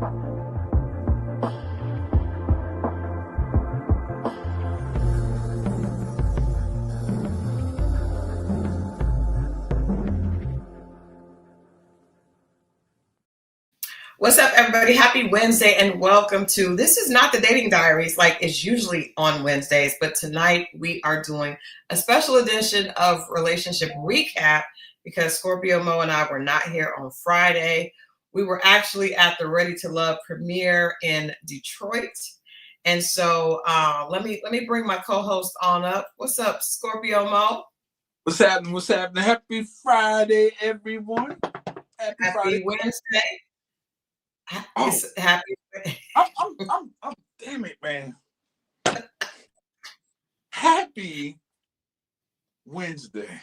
What's up, everybody? Happy Wednesday and welcome to This is not the Dating Diaries like it's usually on Wednesdays, but tonight we are doing a special edition of Relationship Recap because Scorpio Moe and I were not here on Friday. We were actually at the Ready to Love premiere in Detroit. And so let me bring my co-host on up. What's up, Scorpio Moe? What's happening? What's happening? Happy Friday, everyone. Happy Friday. Wednesday. Oh, happy. I'm damn it, man. Happy Wednesday.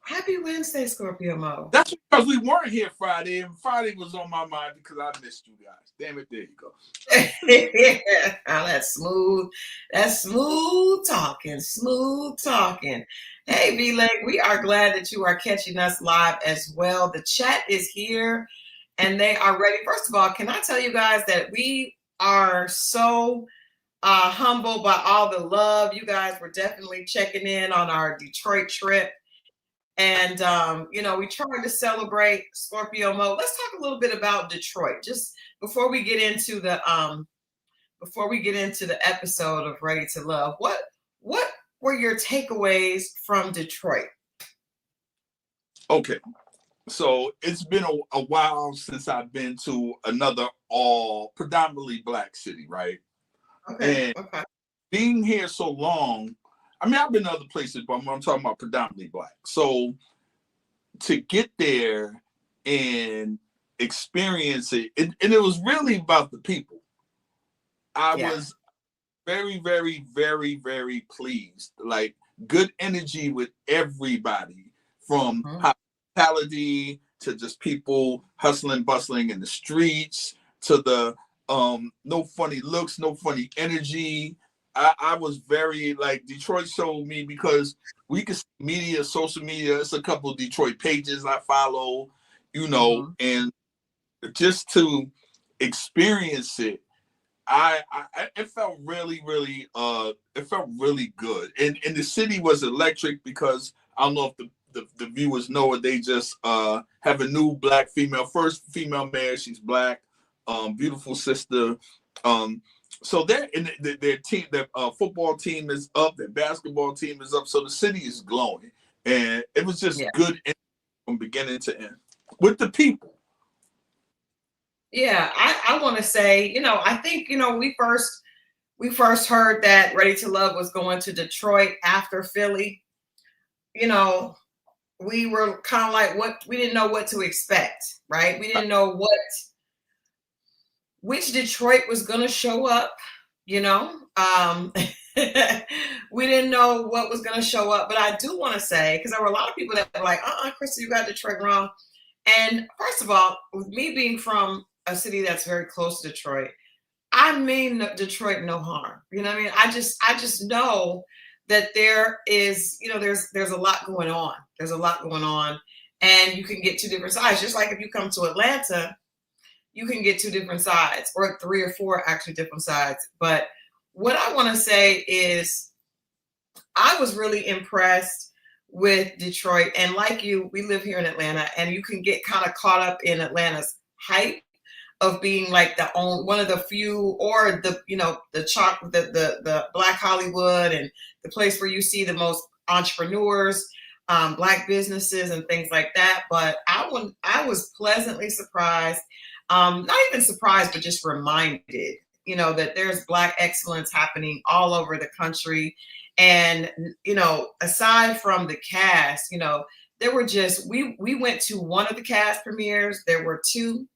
Happy Wednesday, Scorpio Moe. That's because we weren't here Friday, and Friday was on my mind because I missed you guys. Damn it, there you go. Oh, that's smooth talking. Hey, V-Leg, we are glad that you are catching us live as well. The chat is here and they are ready. First of all, can I tell you guys that we are so humbled by all the love. You guys were definitely checking in on our Detroit trip. And, we tried to celebrate Scorpio Moe. Let's talk a little bit about Detroit, just before we get into the episode of Ready to Love. What were your takeaways from Detroit? Okay. So it's been a while since I've been to another all predominantly black city, right? Okay. And being here so long, I mean, I've been to other places, but I'm talking about predominantly black. So to get there and experience it, and it was really about the people. I was very, very, very, very pleased. Like, good energy with everybody, from hospitality to just people hustling, bustling in the streets, to the no funny looks, no funny energy. I was very, like, Detroit showed me, because we can see media, social media. It's a couple of Detroit pages I follow, and just to experience it, it felt really, really, it felt really good. And the city was electric, because I don't know if the viewers know it. They just have a new black first female mayor. She's black, beautiful sister. So their team, their football team is up, their basketball team is up. So the city is glowing, and it was just good from beginning to end with the people. Yeah, I want to say, I think, we first heard that Ready to Love was going to Detroit after Philly. We were kind of like, we didn't know what to expect, right? We didn't know which Detroit was going to show up, we didn't know what was going to show up. But I do want to say, because there were a lot of people that were like, Christal, you got Detroit wrong. And first of all, with me being from a city that's very close to Detroit, I mean Detroit no harm. You know what I mean? I just know that there is, there's a lot going on. There's a lot going on, and you can get two different sides. Just like if you come to Atlanta, you can get two different sides, or three or four actually different sides. But what I want to say is, I was really impressed with Detroit. And like you, we live here in Atlanta, and you can get kind of caught up in Atlanta's hype of being like one of the few, or the Black Hollywood, and the place where you see the most entrepreneurs, Black businesses and things like that. But I was pleasantly surprised, not even surprised, but just reminded, that there's Black excellence happening all over the country. And, aside from the cast, there were we went to one of the cast premieres. There were two.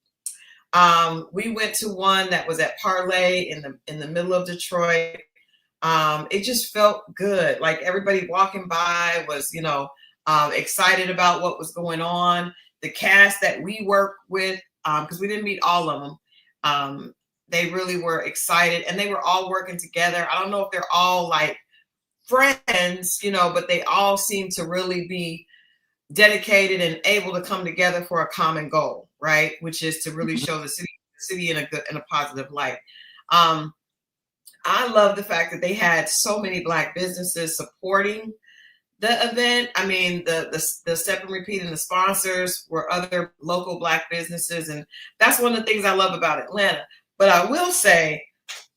We went to one that was at Parlay in the middle of Detroit. It just felt good. Like, everybody walking by was, excited about what was going on. The cast that we worked with, because we didn't meet all of them, they really were excited, and they were all working together. I don't know if they're all like friends, but they all seem to really be dedicated and able to come together for a common goal, right? Which is to really show the city city in a good, in a positive light. Um, I love the fact that they had so many Black businesses supporting the event. I mean, the step and repeat and the sponsors were other local Black businesses, and that's one of the things I love about Atlanta. But I will say,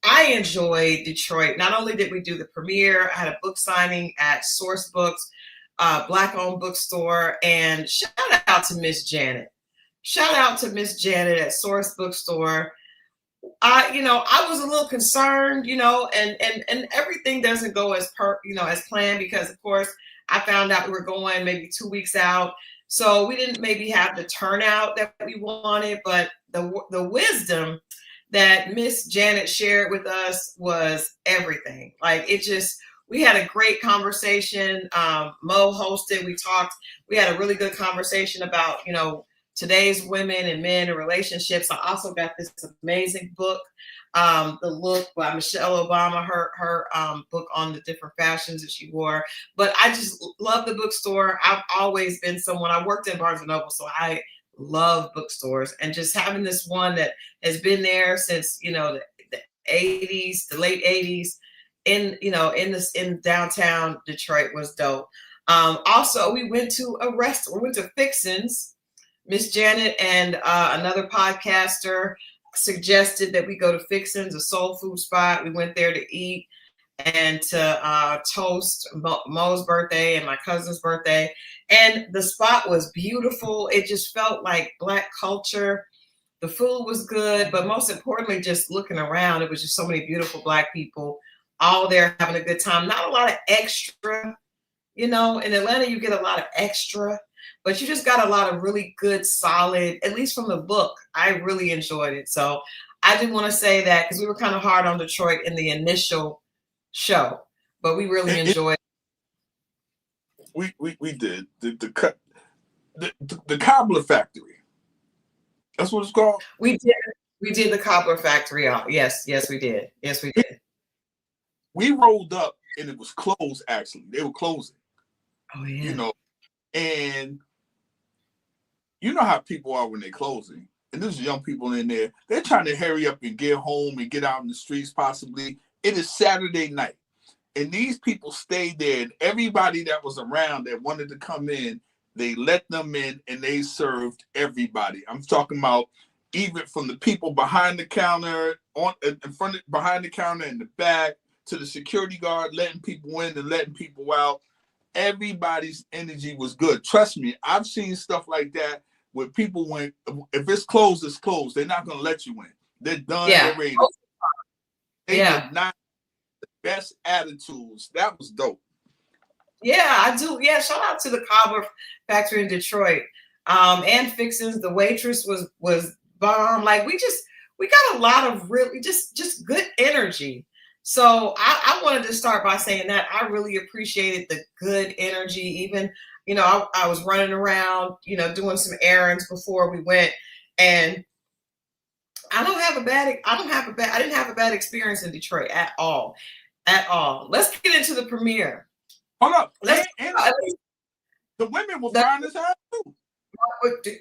I enjoyed Detroit. Not only did we do the premiere, I had a book signing at Source Books, Black-owned bookstore, and shout out to Miss Janet. Shout out to Miss Janet at Source Bookstore. I was a little concerned, and everything doesn't go as planned, because of course I found out we were going maybe 2 weeks out. So we didn't maybe have the turnout that we wanted, but the wisdom that Miss Janet shared with us was everything. Like, we had a great conversation. Mo hosted, we talked, we had a really good conversation about, today's women and men and relationships. I also got this amazing book, The Look by Michelle Obama, her book on the different fashions that she wore. But I just love the bookstore. I've always been someone, I worked in Barnes & Noble, so I love bookstores. And just having this one that has been there since, the 80s, the late 80s, in downtown Detroit was dope. Also, we went to a restaurant. We went to Fixin's. Miss Janet and another podcaster suggested that we go to Fixin's, a soul food spot. We went there to eat and to toast Mo's birthday and my cousin's birthday. And the spot was beautiful. It just felt like Black culture. The food was good, but most importantly, just looking around, it was just so many beautiful Black people all there having a good time. Not a lot of extra, in Atlanta, you get a lot of extra. But you just got a lot of really good, solid, at least from the book. I really enjoyed it. So I did want to say that, because we were kind of hard on Detroit in the initial show, but we really enjoyed it. We did. The Cobbler Factory. That's what it's called? We did the Cobbler Factory. Yes, we did. Yes, we did. We rolled up and it was closed, actually. They were closing. Oh, yeah. And you know how people are when they're closing. And there's young people in there. They're trying to hurry up and get home and get out in the streets, possibly. It is Saturday night. And these people stayed there. And everybody that was around that wanted to come in, they let them in and they served everybody. I'm talking about even from the people behind the counter, behind the counter in the back, to the security guard, letting people in and letting people out. Everybody's energy was good. Trust me, I've seen stuff like that where people went, if it's closed, it's closed. They're not going to let you in. They're done. Yeah. They're ready. They did not the best attitudes. That was dope. Yeah, I do. Yeah, shout out to the Cobbler Factory in Detroit. And Fixin's. The waitress was bomb. Like, we got a lot of really just good energy. So I wanted to start by saying that I really appreciated the good energy. Even, I was running around, doing some errands before we went, and I didn't have a bad experience in Detroit at all. Let's get into the premiere. Hold up. The women were fine as hell too.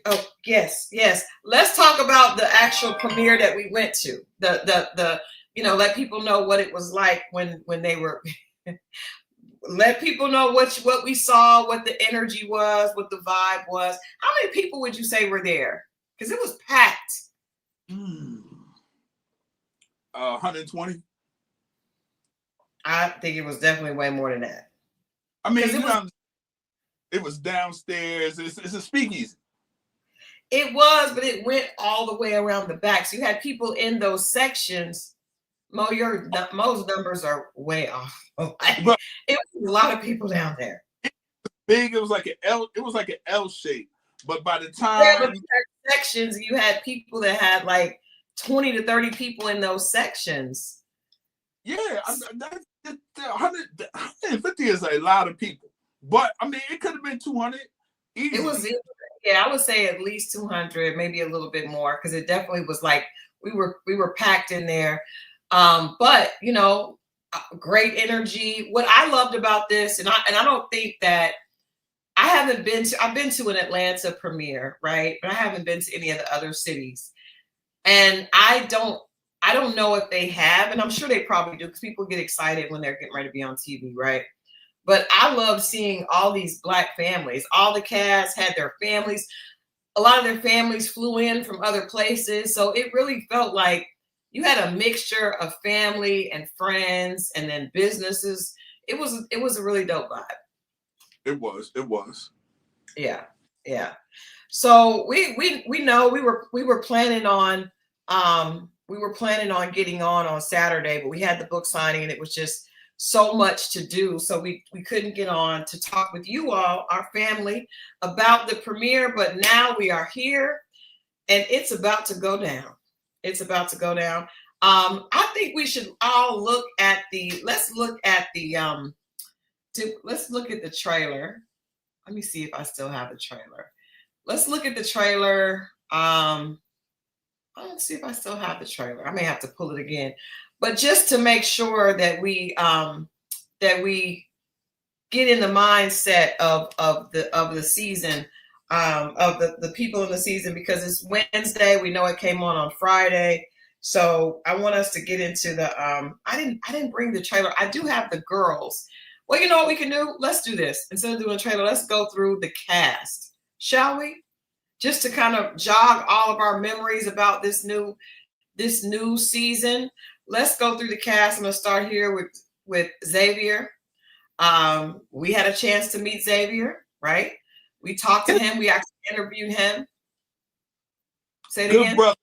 Oh, yes. Let's talk about the actual premiere that we went to. Let people know what it was like when they were. Let people know what we saw, what the energy was, what the vibe was. How many people would you say were there? Because it was packed. 120. I think it was definitely way more than that. I mean, it was downstairs. It's a speakeasy. It was, but it went all the way around the back. So you had people in those sections. Mo's numbers are way off. It was a lot of people down there. Big. It was like an L shape. But by the time sections, you had people that had like 20 to 30 people in those sections. Yeah, 150 is a lot of people. But I mean, it could have been 200. Easily. It was, I would say at least 200, maybe a little bit more, because it definitely was like we were packed in there. But great energy. What I loved about this, and I don't think that I've been to an Atlanta premiere, right? But I haven't been to any of the other cities. And I don't know if they have, and I'm sure they probably do, because people get excited when they're getting ready to be on TV, right? But I love seeing all these Black families. All the cast had their families. A lot of their families flew in from other places. So it really felt like you had a mixture of family and friends and then businesses. It was a really dope vibe. It was. It was. Yeah. Yeah. So we know we were planning on getting on Saturday, but we had the book signing and it was just so much to do, so we couldn't get on to talk with you all, our family, about the premiere. But now we are here and it's about to go down. It's about to go down. I think we should all look at the let's look at the trailer. Let me see if I still have the trailer. Let's look at the trailer. I don't see if I still have the trailer. I may have to pull it again, but just to make sure that we get in the mindset of the season, of the people in the season, because it's Wednesday. We know it came on Friday, so I want us to get into the. I didn't bring the trailer. I do have the girls. Well, you know what we can do? Let's do this. Instead of doing a trailer, let's go through the cast, shall we? Just to kind of jog all of our memories about this new season. Let's go through the cast. I'm gonna start here with Xavier. We had a chance to meet Xavier, right? We talked to him. We actually interviewed him. Say it again. Brother.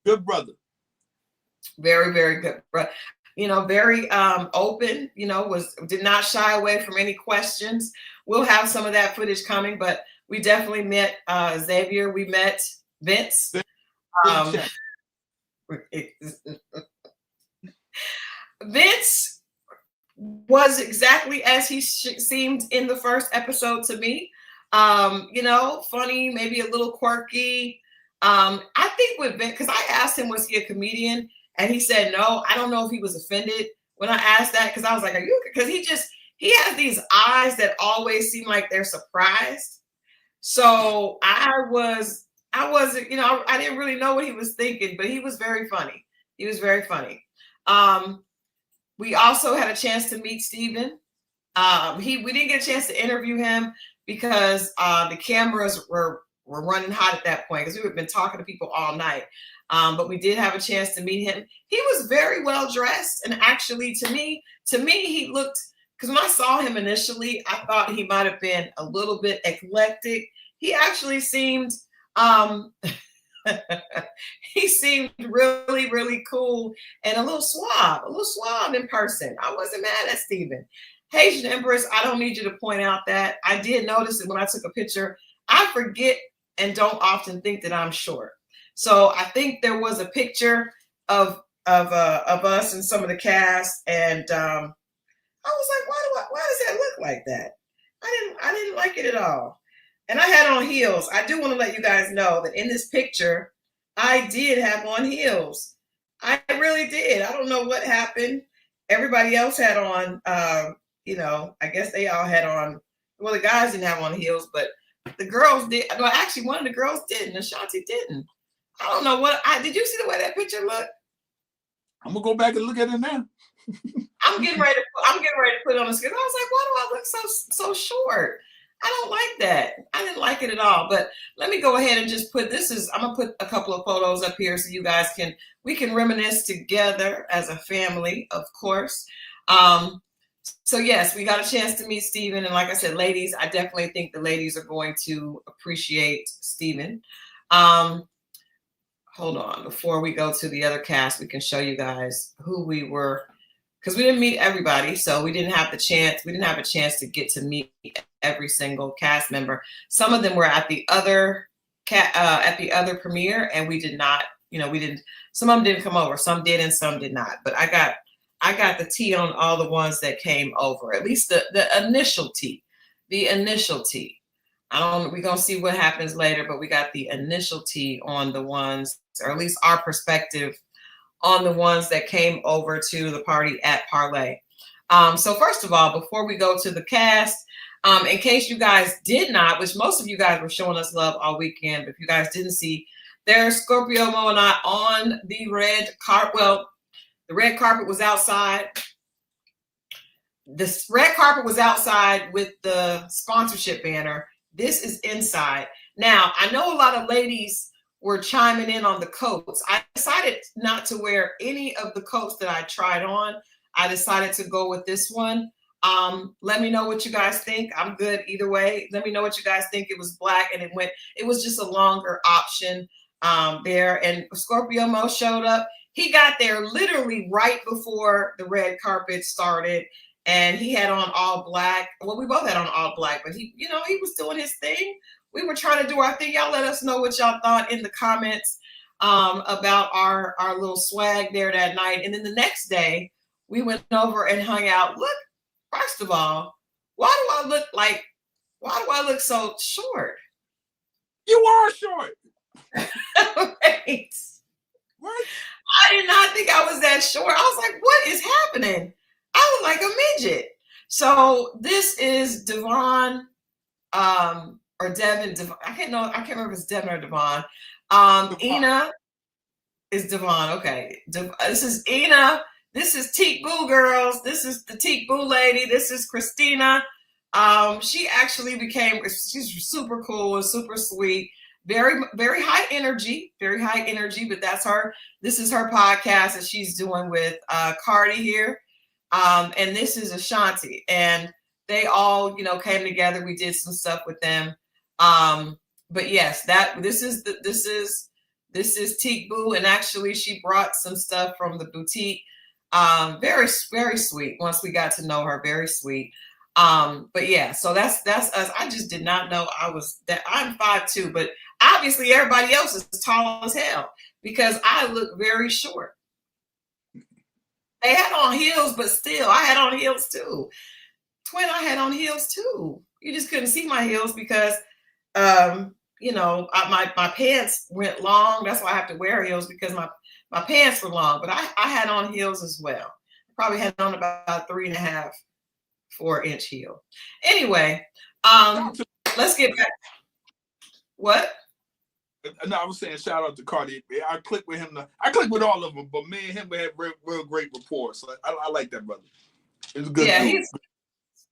Good brother. Very, very good, brother. Very open. Did not shy away from any questions. We'll have some of that footage coming, but we definitely met Xavier. We met Vince. Vince was exactly as he seemed in the first episode to me. Funny, maybe a little quirky. I think with Vince, because I asked him, was he a comedian? And he said no. I don't know if he was offended when I asked that, because I was like, are you? Because he has these eyes that always seem like they're surprised. So I wasn't, I didn't really know what he was thinking, but he was very funny. He was very funny. We also had a chance to meet Steven. We didn't get a chance to interview him because the cameras were running hot at that point, because we had been talking to people all night. But we did have a chance to meet him. He was very well dressed, and actually, to me, he looked. Because when I saw him initially, I thought he might have been a little bit eclectic. He actually seemed, he seemed really, really cool and a little suave in person. I wasn't mad at Steven. Haitian Empress, I don't need you to point out that. I did notice it when I took a picture. I forget and don't often think that I'm short. So I think there was a picture of us and some of the cast, and I was like, why does that look like that? I didn't like it at all. And I had on heels. I do want to let you guys know that in this picture, I did have on heels. I really did. I don't know what happened. Everybody else had on, I guess they all had on. Well, the guys didn't have on heels, but the girls did. Well, actually, one of the girls didn't. Ashanti didn't. I don't know did you see the way that picture looked? I'm gonna go back and look at it now. I'm getting ready to put it on the screen. I was like, why do I look so short? I don't like that. I didn't like it at all. But let me go ahead and just I'm gonna put a couple of photos up here so you guys we can reminisce together as a family, of course. So yes, we got a chance to meet Steven. And like I said, ladies, I definitely think the ladies are going to appreciate Steven. Hold on, before we go to the other cast, we can show you guys who we were, because we didn't meet everybody, so we didn't have a chance to get to meet every single cast member. Some of them were at the other premiere, and we did not, some of them didn't come over, some did and some did not. But I got the tea on all the ones that came over, at least the initial tea. We're gonna see what happens later, but we got the initial tea on the ones, or at least our perspective on the ones that came over to the party at Parlay. So first of all, before we go to the cast, in case you guys did not, which most of you guys were showing us love all weekend, but if you guys didn't see, there's Scorpio Moe and I on the red carpet. Well, the red carpet was outside. The red carpet was outside with the sponsorship banner. This is inside. Now, I know a lot of ladies were chiming in on the coats. I decided not to wear any of the coats that I tried on. I decided to go with this one. Let me know what you guys think. I'm good either way. Let me know what you guys think. It was black and it was just a longer option there. And Scorpio Mo showed up. He got there literally right before the red carpet started. And he had on all black. Well, we both had on all black, but he was doing his thing. We were trying to do our thing. Y'all let us know what y'all thought in the comments about our little swag there that night. And then the next day, we went over and hung out. Look, first of all, why do I look so short? You are short. Right. What? I did not think I was that short. I was like, what is happening? I look like a midget. So this is Devon or Devin. I can't remember if it's Devin or Devon. Ina is Devon. Okay. This is Ina. This is Teak Boo girls. This is the Teak Boo lady. This is Christina. She actually she's super cool and super sweet. Very, very high energy, but that's her. This is her podcast that she's doing with Cardi here. And this is Ashanti, and they all, came together. We did some stuff with them. But yes, this is Teak Boo, and actually she brought some stuff from the boutique. Very, very sweet. Once we got to know her, very sweet. But yeah, so that's us. I just did not know I'm 5'2", but obviously everybody else is tall as hell because I look very short. They had on heels, but still, I had on heels too. Twin, I had on heels too. You just couldn't see my heels because, my pants went long. That's why I have to wear heels because my pants were long. But I had on heels as well. I probably had on about 3.5, 4-inch heel. Anyway, let's get back. What? No, I was saying shout out to Cardi. I clicked with him. I clicked with all of them, but me and him had real great rapport. So I like that brother. It's good. Yeah, he's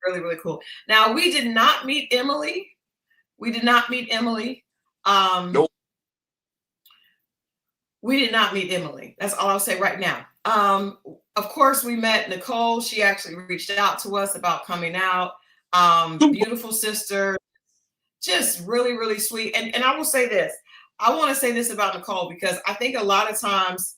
really, really cool. Now, we did not meet Emily. Nope. We did not meet Emily. That's all I'll say right now. Of course, we met Nicole. She actually reached out to us about coming out. Beautiful sister. Just really, really sweet. And I will say this. I want to say this about Nicole because I think a lot of times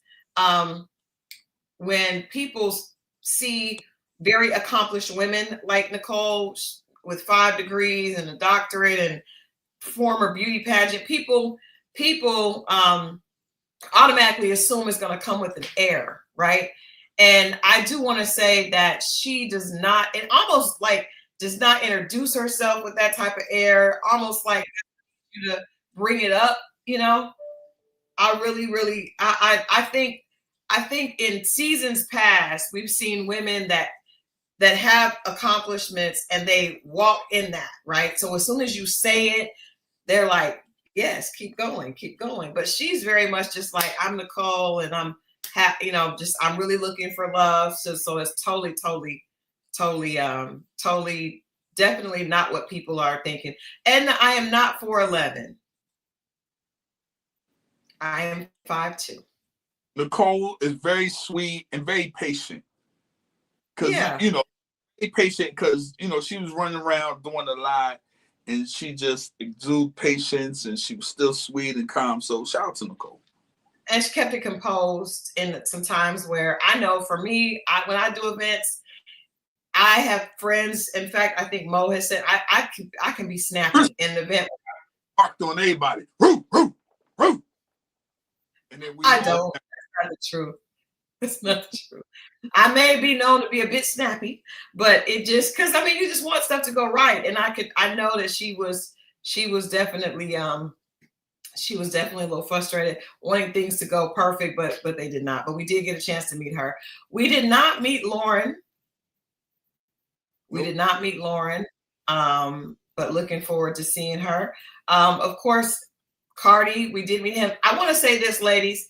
when people see very accomplished women like Nicole with 5 degrees and a doctorate and former beauty pageant, people automatically assume it's going to come with an air, right? And I do want to say that she does not, and almost like does not introduce herself with that type of air, almost like you to bring it up, I really, really, I think in seasons past, we've seen women that have accomplishments and they walk in that, right? So as soon as you say it, they're like, yes, keep going. But she's very much just like, I'm Nicole and I'm I'm really looking for love. So it's totally, definitely not what people are thinking. And I am not 4'11". I am 5'2". Nicole is very sweet and very patient. Because, patient because, she was running around doing a lot and she just exuded patience and she was still sweet and calm. So shout out to Nicole. And she kept it composed in some times where I know for me, when I do events, I have friends. In fact, I think Mo has said I can be snappy in the event. Parked on everybody. Roo, roo, roo. And then I don't. That's not the truth. It's not true. I may be known to be a bit snappy, but it just because you just want stuff to go right. And I know that she was definitely a little frustrated, wanting things to go perfect, but they did not. But we did get a chance to meet her. We did not meet Lauren. But looking forward to seeing her. Of course, Cardi, we did meet him. I want to say this, ladies.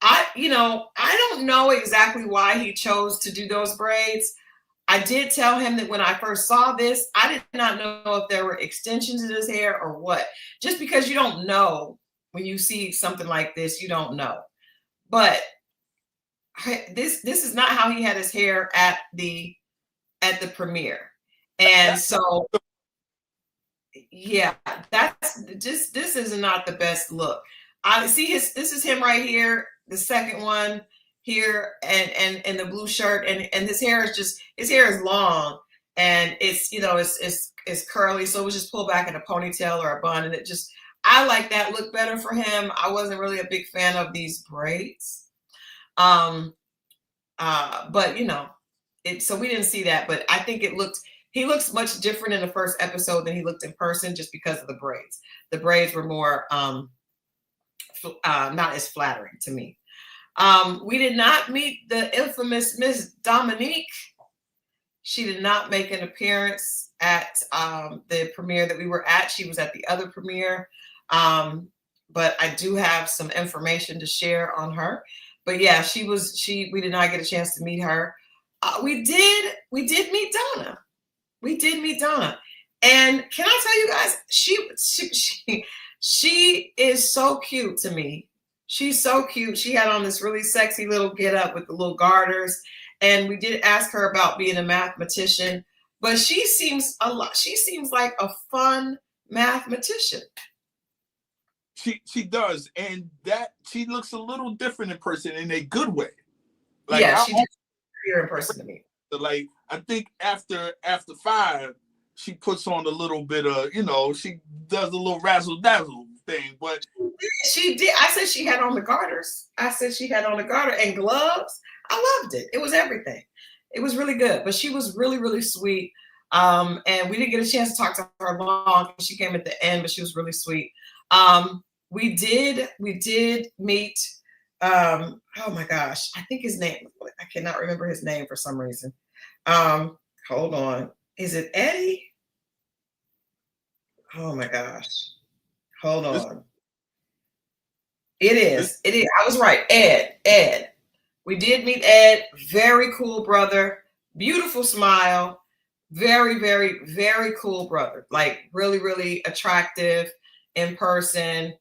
I don't know exactly why he chose to do those braids. I did tell him that when I first saw this, I did not know if there were extensions in his hair or what. Just because you don't know when you see something like this, you don't know. But this is not how he had his hair at the premiere. And so yeah, that's just, this is not the best look. I see this is him right here, the second one here, and the blue shirt, and his hair is long, and it's, it's curly, so it was just pulled back in a ponytail or a bun, and I like that look better for him. I wasn't really a big fan of these braids. But so we didn't see that, but I think he looks much different in the first episode than he looked in person, just because of the braids. The braids were more not as flattering to me. We did not meet the infamous Miss Dominique. She did not make an appearance at the premiere that we were at. She was at the other premiere. But I do have some information to share on her. But yeah, we did not get a chance to meet her. We did meet Donna. We did meet Donna. And can I tell you guys, she is so cute to me. She's so cute. She had on this really sexy little getup with the little garters. And we did ask her about being a mathematician, but she seems like a fun mathematician. She does, and that she looks a little different in person in a good way. Like, yeah, she did appear in person to me. Like, I think after 5, she puts on a little bit of, she does a little razzle dazzle thing. But she did. I said she had on the garters. I said she had on the garter and gloves. I loved it. It was everything. It was really good. But she was really, really sweet. And we didn't get a chance to talk to her long. She came at the end, but she was really sweet. We did meet. Oh my gosh, I think his name. I cannot remember his name for some reason. Hold on. Is it Eddie? Oh my gosh. Hold on. It is. I was right. Ed. We did meet Ed. Very cool brother. Beautiful smile. Very, very, very cool brother. Like, really, really attractive in person.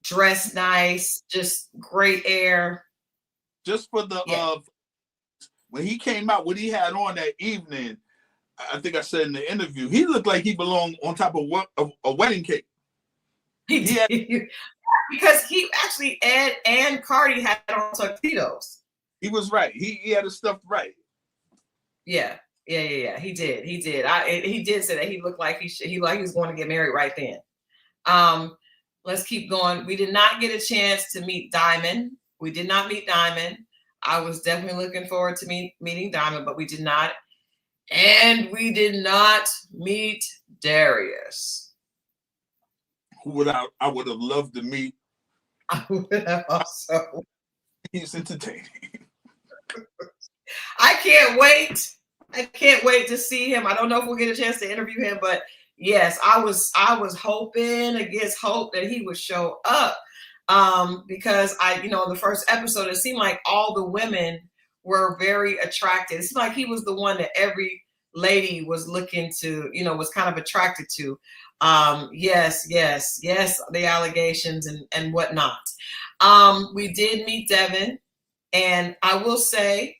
Dressed nice. Just great air. Just for the when he came out, what he had on that evening, I think I said in the interview, he looked like he belonged on top of a wedding cake. Because he actually, Ed and Cardi had on tuxedos. He was right. He had his stuff right. Yeah. He did. He did say that he looked like he was going to get married right then. Let's keep going. We did not get a chance to meet Diamond. We did not meet Diamond. I was definitely looking forward to meeting Diamond, but we did not. And we did not meet Darius. Who I would have loved to meet. I would have also. He's entertaining. I can't wait to see him. I don't know if we'll get a chance to interview him, but yes, I was hoping against hope that he would show up. Because in the first episode, it seemed like all the women were very attracted. It seemed like he was the one that every lady was looking to, was kind of attracted to. Yes, the allegations and whatnot. We did meet Devin, and I will say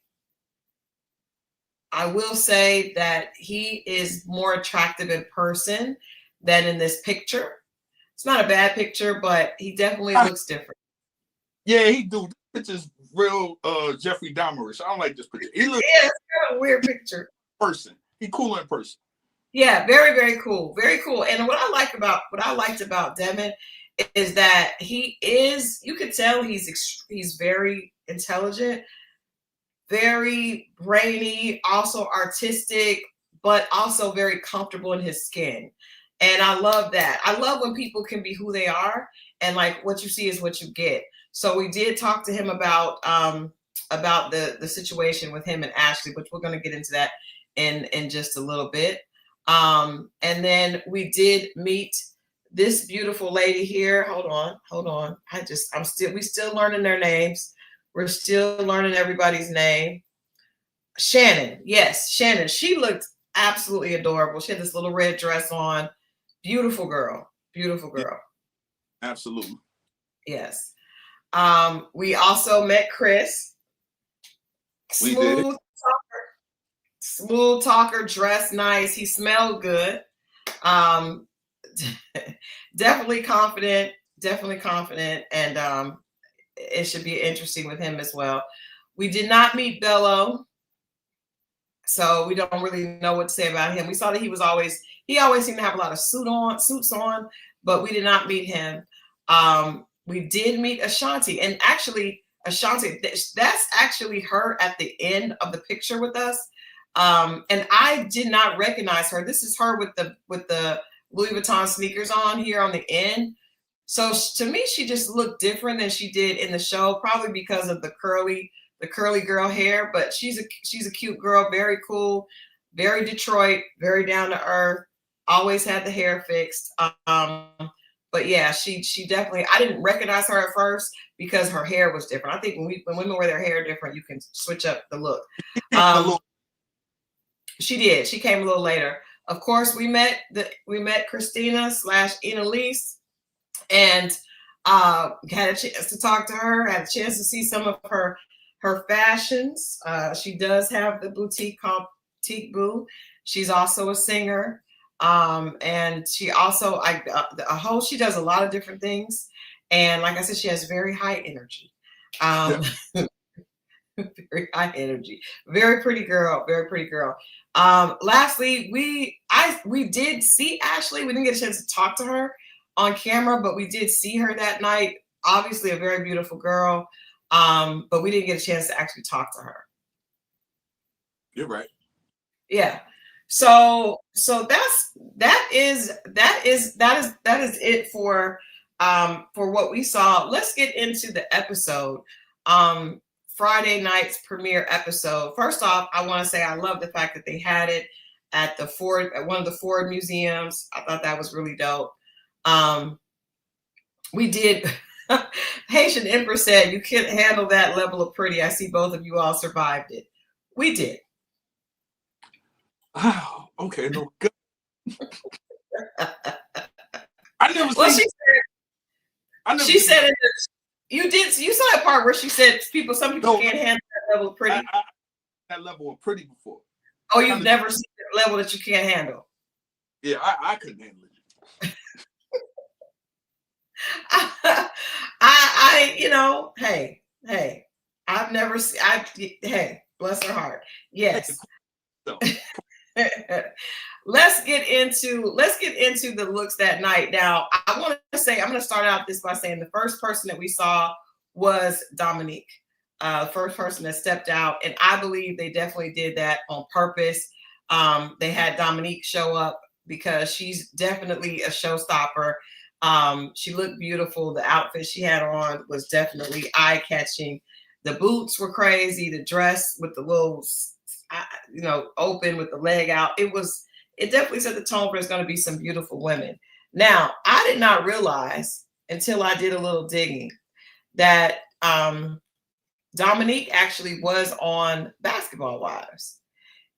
that he is more attractive in person than in this picture. It's not a bad picture, but he definitely looks different. Yeah, he do. This picture's real Jeffrey Dahmerish. I don't like this picture. It's kind of a weird picture. Person. He cool in person. Yeah, very, very cool. Very cool. And what I liked about Devin is that you could tell he's very intelligent, very brainy, also artistic, but also very comfortable in his skin. And I love that. I love when people can be who they are, and like what you see is what you get. So we did talk to him about the situation with him and Ashley, which we're going to get into that in just a little bit. And then we did meet this beautiful lady here. Hold on, hold on. We still learning their names. We're still learning everybody's name. Shannon, yes, Shannon. She looked absolutely adorable. She had this little red dress on. Beautiful girl. Beautiful Yeah, girl. absolutely. Yes. We also met Chris. We did. Smooth talker, dressed nice. He smelled good. Um, definitely confident. Definitely confident, and it should be interesting with him as well. We did not meet Bello, so we don't really know what to say about him. We saw that he always seemed to have a lot of suits on, but we did not meet him. We did meet Ashanti, and actually Ashanti, that's actually her at the end of the picture with us. And I did not recognize her. This is her with the Louis Vuitton sneakers on here on the end. So to me, she just looked different than she did in the show, probably because of the curly girl hair. But she's a cute girl, very cool, very Detroit, very down to earth. Always had the hair fixed. But yeah, she definitely. I didn't recognize her at first because her hair was different. I think when women wear their hair different, you can switch up the look. She did. She came a little later. Of course, we met Christina / Annalise, and had a chance to talk to her. Had a chance to see some of her fashions. She does have the boutique called Boutique Boo. She's also a singer, and she also a host. She does a lot of different things, and like I said, she has very high energy. Very high energy. Very pretty girl. Very pretty girl. Lastly, we did see Ashley. We didn't get a chance to talk to her on camera, but we did see her that night. Obviously, a very beautiful girl, but we didn't get a chance to actually talk to her. You're right. Yeah. So that is it for what we saw. Let's get into the episode. Friday night's premiere episode. First off, I want to say I love the fact that they had it at one of the Ford museums. I thought that was really dope. We did. Haitian Empress said, "You can't handle that level of pretty. I see both of you all survived it." We did. Oh, okay, no good. I never Well, seen. she said it. You did. You saw that part where she said some people can't handle that level of pretty. That level of pretty before. Oh, you've never seen that level that you can't handle. Yeah, I couldn't handle it. Hey, I've never seen. Hey, bless her heart. Yes. Let's get into the looks that night. Now, I'm going to start out this by saying the first person that we saw was Dominique. First person that stepped out, and I believe they definitely did that on purpose. They had Dominique show up because she's definitely a showstopper. She looked beautiful. The outfit she had on was definitely eye-catching. The boots were crazy. The dress with the little, open with the leg out. It definitely set the tone for there's going to be some beautiful women. Now, I did not realize until I did a little digging that Dominique actually was on Basketball Wives.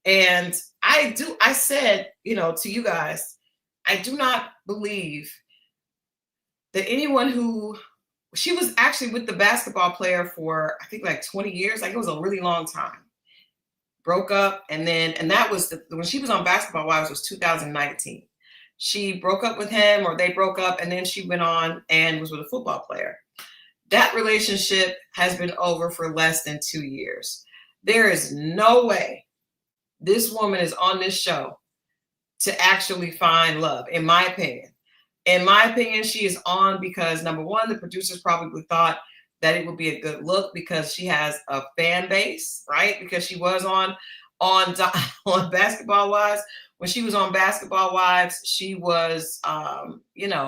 And I said, to you guys, I do not believe that she was actually with the basketball player for, I think, like 20 years. Like, it was a really long time. Broke up, and that was when she was on Basketball Wives was 2019. She broke up with him, or they broke up, and then she went on and was with a football player. That relationship has been over for less than 2 years. There is no way this woman is on this show to actually find love, in my opinion. In my opinion, she is on because, number one, the producers probably thought that it would be a good look because she has a fan base, right? Because she was on Basketball Wives. When she was on Basketball Wives, she was, in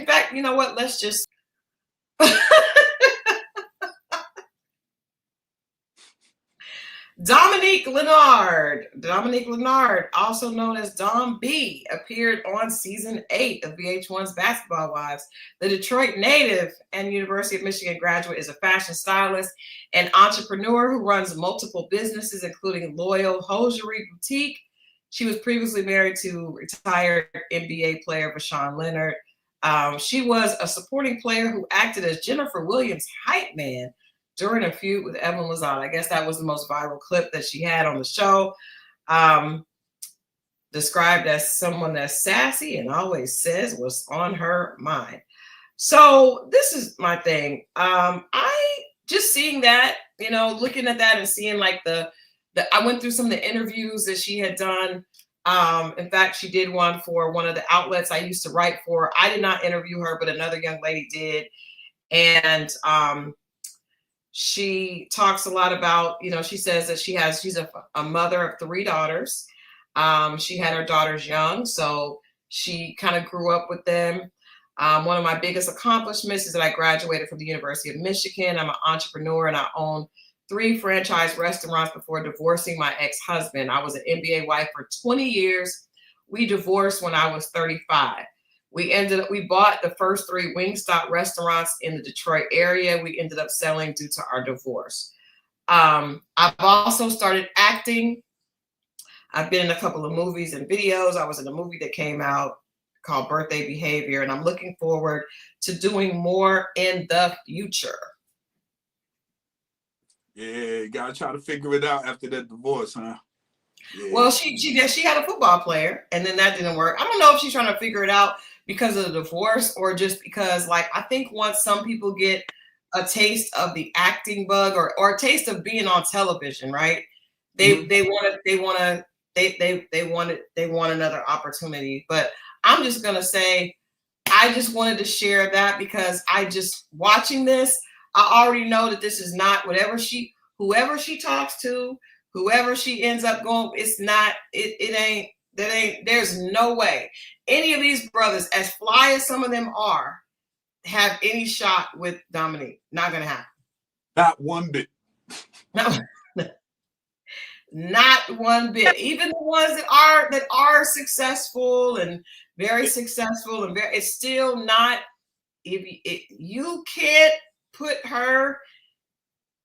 fact, you know what? Let's just. Dominique Leonard, also known as Dom B, appeared on season 8 of VH1's Basketball Wives. The Detroit native and University of Michigan graduate is a fashion stylist and entrepreneur who runs multiple businesses, including Loyal Hosiery Boutique. She was previously married to retired NBA player Vashawn Leonard. She was a supporting player who acted as Jennifer Williams' hype man during a feud with Evan Lazard. I guess that was the most viral clip that she had on the show. Described as someone that's sassy and always says what's on her mind. So this is my thing. I just seeing that, looking at that and seeing like I went through some of the interviews that she had done. In fact, she did one for one of the outlets I used to write for. I did not interview her, but another young lady did. And she talks a lot about, she says that she's a mother of 3 daughters. She had her daughters young, so she kind of grew up with them. One of my biggest accomplishments is that I graduated from the University of Michigan. I'm an entrepreneur and I own 3 franchise restaurants before divorcing my ex-husband. I was an NBA wife for 20 years. We divorced when I was 35. We bought the first 3 Wingstop restaurants in the Detroit area. We ended up selling due to our divorce. I've also started acting. I've been in a couple of movies and videos. I was in a movie that came out called Birthday Behavior, and I'm looking forward to doing more in the future. Yeah, you gotta try to figure it out after that divorce, huh? Yeah. Well, she had a football player, and then that didn't work. I don't know if she's trying to figure it out because of the divorce or just because, like, I think once some people get a taste of the acting bug or a taste of being on television, right? They want another opportunity. But I'm just gonna say, I just wanted to share that because I just watching this, I already know that this is not whoever she talks to, whoever she ends up going, it's not, there's no way any of these brothers, as fly as some of them are, have any shot with Dominique. Not gonna happen. Not one bit. No. Not one bit. Even the ones that are successful and very successful and it's still not. You can't put her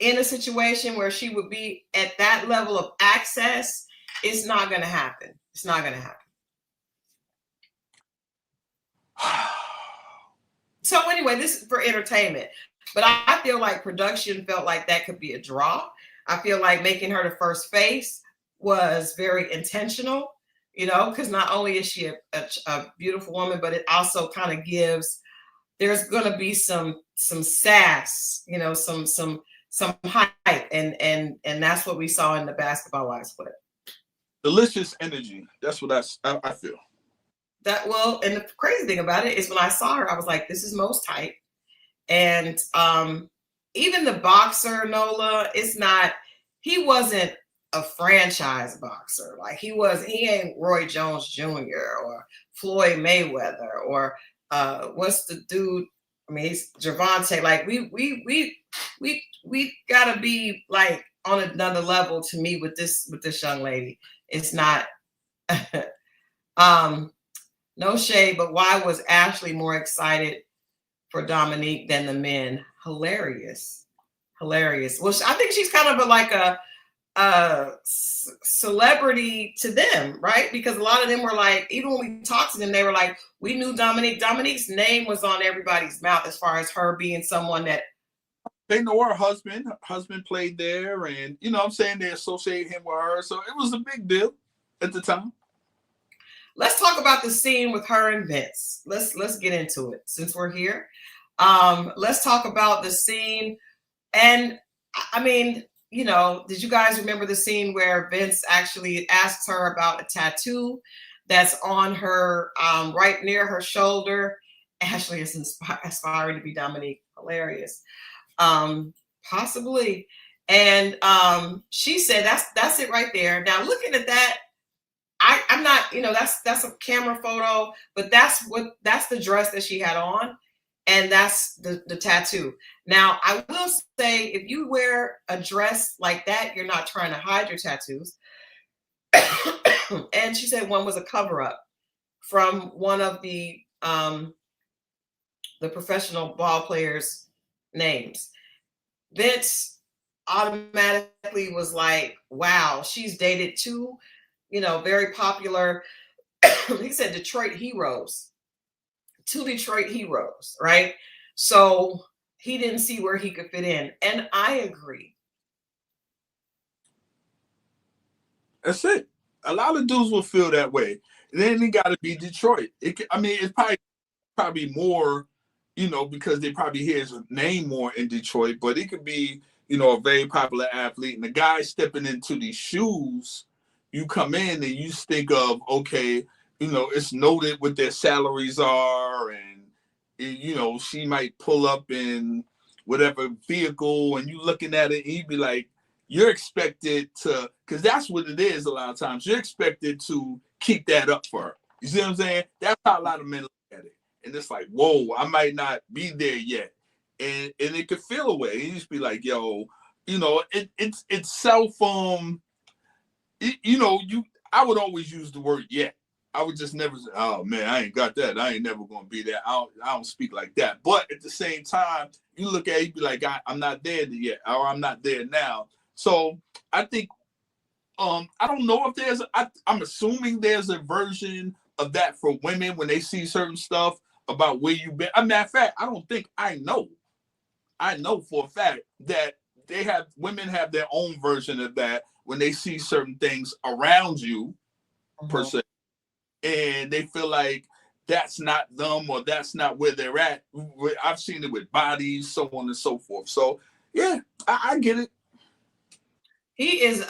in a situation where she would be at that level of access. It's not going to happen. It's not going to happen. So anyway, this is for entertainment, but I feel like production felt like that could be a draw. I feel like making her the first face was very intentional, because not only is she a beautiful woman, but it also kind of gives, there's going to be some sass, some hype. And that's what we saw in the Basketball Wives clip. Delicious energy. That's what I feel. And the crazy thing about it is when I saw her, I was like, this is Moe's type. And even the boxer, Nola, he wasn't a franchise boxer. Like he ain't Roy Jones Jr. or Floyd Mayweather or what's the dude? I mean, he's Gervonta. Like we gotta be like on another level to me with this young lady. It's not no shade, but why was Ashley more excited for Dominique than the men? Hilarious. Well, I think she's kind of like a celebrity to them, right? Because a lot of them were like, even when we talked to them, they were like, we knew Dominique. Dominique's name was on everybody's mouth as far as her being someone that they know her husband. Her husband played there, and what I'm saying, they associate him with her, so it was a big deal at the time. Let's talk about the scene with her and Vince. Let's get into it since we're here. Let's talk about the scene. And I mean, did you guys remember the scene where Vince actually asks her about a tattoo that's on her right near her shoulder? Ashley is aspiring to be Dominique. Hilarious. Possibly. And she said that's it right there. Now looking at that, I'm not, that's a camera photo, but that's the dress that she had on. And that's the tattoo. Now, I will say, if you wear a dress like that, you're not trying to hide your tattoos. And she said one was a cover up from one of the professional ball players' names. Vince automatically was like, wow, she's dated two, very popular, he said Detroit heroes, two Detroit heroes, right? So he didn't see where he could fit in. And I agree. That's it. A lot of dudes will feel that way. And then it got to be Detroit. It's probably more, because they probably hear his name more in Detroit. But it could be, a very popular athlete, and the guy stepping into these shoes. You come in and you think of, okay, it's noted what their salaries are, and she might pull up in whatever vehicle, and you looking at it, and you be like, you're expected to, because that's what it is a lot of times. You're expected to keep that up for her. You see what I'm saying? That's how a lot of men look at it. And it's like, whoa, I might not be there yet. And it could feel away. You just be like, yo, it's self, I would always use the word yet. I would just never say, oh man, I ain't got that. I ain't never gonna be there. I don't speak like that. But at the same time, you look at it, you be like, I'm not there yet, or I'm not there now. So I think, I don't know if I'm assuming there's a version of that for women when they see certain stuff about where you've been. Matter of fact, I know for a fact that women have their own version of that when they see certain things around you, per se, and they feel like that's not them or that's not where they're at. I've seen it with bodies, so on and so forth. So yeah, I get it. He is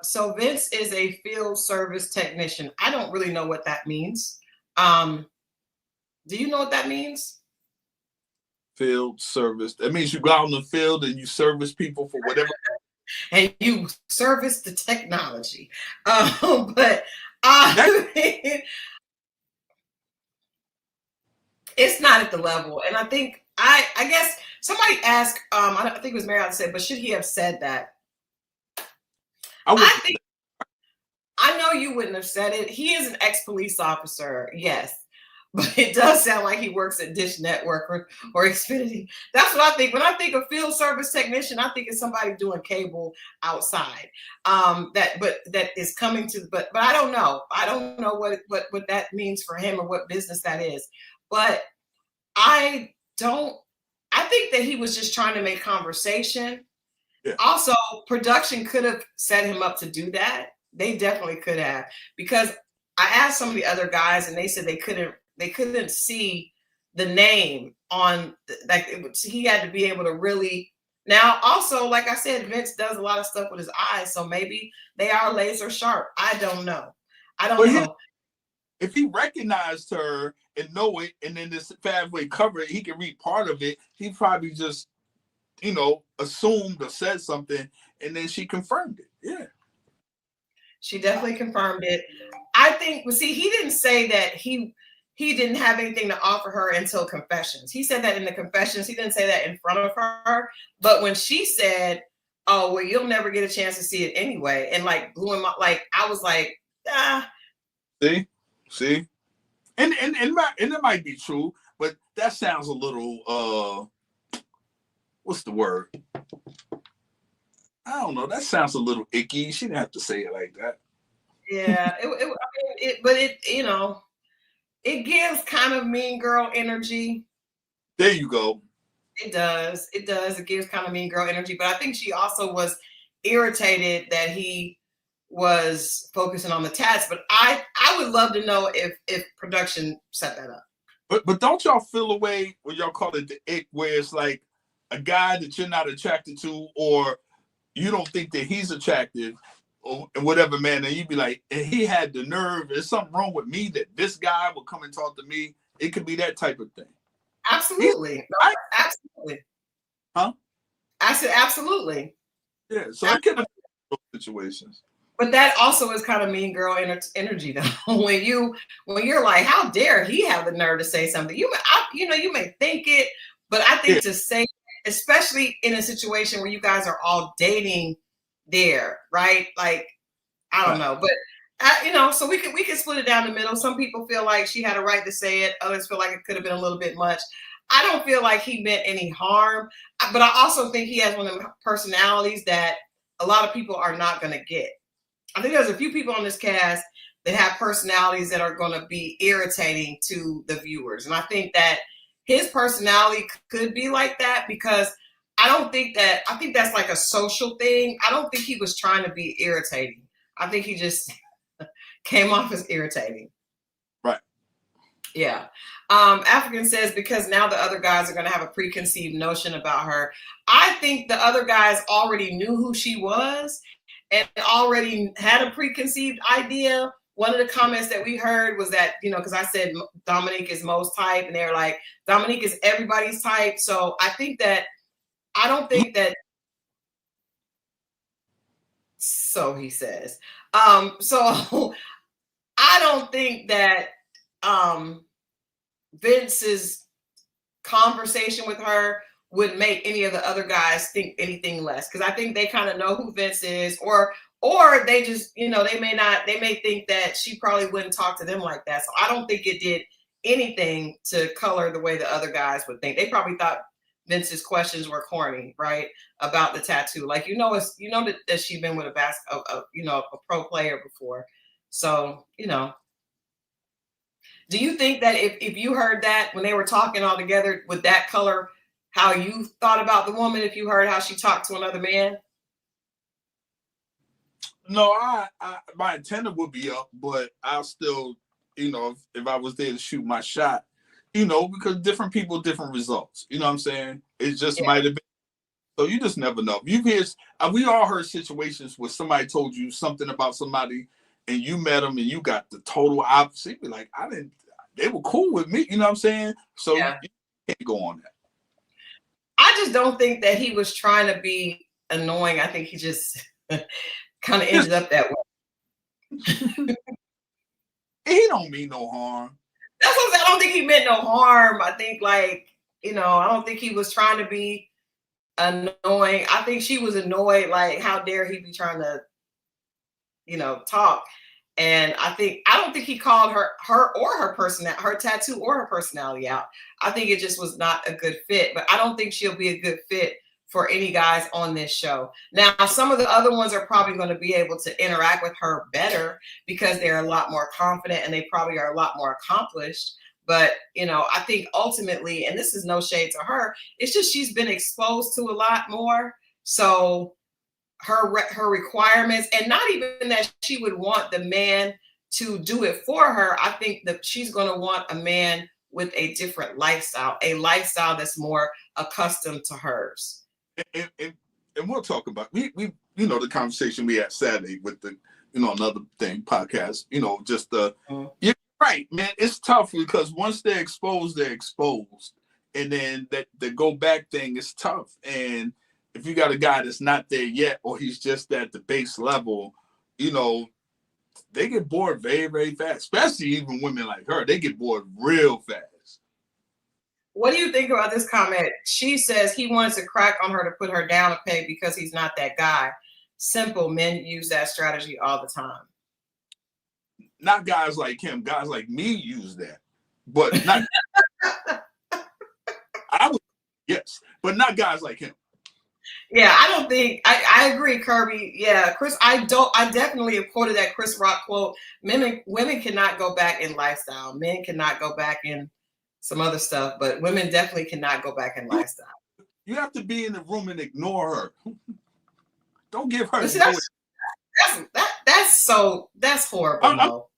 so Vince is a field service technician. I don't really know what that means. Do you know what that means? Field service. That means you go out in the field and you service people for whatever. And you service the technology. But it's not at the level. And I think I guess somebody asked, I think it was Marriott said, but should he have said that? I know you wouldn't have said it. He is an ex-police officer, yes. But it does sound like he works at Dish Network or Xfinity. That's what I think. When I think of field service technician, I think it's somebody doing cable outside. That is coming to. But I don't know. I don't know what that means for him or what business that is. But I think that he was just trying to make conversation. Yeah. Also, production could have set him up to do that. They definitely could have, because I asked some of the other guys and they said they couldn't see the name on, he had to be able to really. Now, also, like I said, Vince does a lot of stuff with his eyes, so maybe they are laser sharp. I don't know. If he recognized her and know it, and then this pathway cover it, he can read part of it. He probably just, assumed or said something, and then she confirmed it. Yeah. She definitely confirmed it. I think, he didn't say that he didn't have anything to offer her until confessions. He said that in the confessions. He didn't say that in front of her. But when she said, oh, well, you'll never get a chance to see it anyway, and blew him up, I was like, ah. See? And it might be true, but that sounds a little, what's the word? I don't know. That sounds a little icky. She didn't have to say it like that. Yeah, it gives kind of mean girl energy. There you go. It does. It gives kind of mean girl energy. But I think she also was irritated that he was focusing on the tats. But I would love to know if production set that up. But don't y'all feel a way when y'all call it the ick, where it's like a guy that you're not attracted to, or you don't think that he's attractive, or whatever, man, and you'd be like, and he had the nerve, there's something wrong with me that this guy will come and talk to me. It could be that type of thing. Absolutely. Absolutely. Huh? I said absolutely. Yeah, so I could have those situations. But that also is kind of mean girl energy, though. When you're like, how dare he have the nerve to say something? You may think it, but I Yeah, think to say, especially in a situation where you guys are all dating, there, right? Like, I don't right. know, but so we can split it down the middle. Some people feel like she had a right to say it. Others feel like it could have been a little bit much. I don't feel like he meant any harm, but I also think he has one of the personalities that a lot of people are not going to get. I think there's a few people on this cast that have personalities that are going to be irritating to the viewers. And I think that his personality could be like that because I think that's like a social thing. I don't think he was trying to be irritating. I think he just came off as irritating. Right. Yeah. African says, because now the other guys are going to have a preconceived notion about her. I think the other guys already knew who she was and already had a preconceived idea. One of the comments that we heard was that, because I said Dominique is Mo's type, and they're like, Dominique is everybody's type. So I don't think that, so he says. So I don't think that Vince's conversation with her would make any of the other guys think anything less, because I think they kind of know who Vince is, or they just, they may think that she probably wouldn't talk to them like that. So I don't think it did anything to color the way the other guys would think. They probably thought Vince's questions were corny, right? About the tattoo. Like, that she's been with a pro player before. So, do you think that if you heard that when they were talking all together, would that color how you thought about the woman if you heard how she talked to another man? No, my antenna would be up, but I'll still, if I was there to shoot my shot, because different people, different results. You know what I'm saying? It just might have been. So you just never know. We all heard situations where somebody told you something about somebody and you met them and you got the total opposite. Be like, they were cool with me. You know what I'm saying? So you can't go on that. I just don't think that he was trying to be annoying. I think he just kind of ended up that way. He don't mean no harm. That's what I'm saying. I don't think he meant no harm. I think I don't think he was trying to be annoying. I think she was annoyed, like, how dare he be trying to, talk. And I don't think he called her or her tattoo or her personality out. I think it just was not a good fit, but I don't think she'll be a good fit for any guys on this show. Now, some of the other ones are probably going to be able to interact with her better because they're a lot more confident and they probably are a lot more accomplished. But, I think ultimately, and this is no shade to her, it's just she's been exposed to a lot more. So her requirements, and not even that she would want the man to do it for her. I think that she's going to want a man with a different lifestyle, a lifestyle that's more accustomed to hers. And we'll talk about we the conversation we had Saturday with the another thing podcast. Just you're right, man. It's tough because once they're exposed, and then that the go back thing is tough. And if you got a guy that's not there yet, or he's just at the base level, they get bored very, very fast. Especially even women like her, they get bored real fast. What do you think about this comment? She says he wants to crack on her to put her down a peg because he's not that guy. Simple. Men use that strategy all the time. Not guys like him. Guys like me use that, but not. Yes, but not guys like him. Yeah, I don't think I agree, Kirby. Yeah, Chris, I definitely have quoted that Chris Rock quote. Women cannot go back in lifestyle. Men cannot go back in some other stuff, but women definitely cannot go back in lifestyle. You have to be in the room and ignore her. Don't give her. See, that's horrible.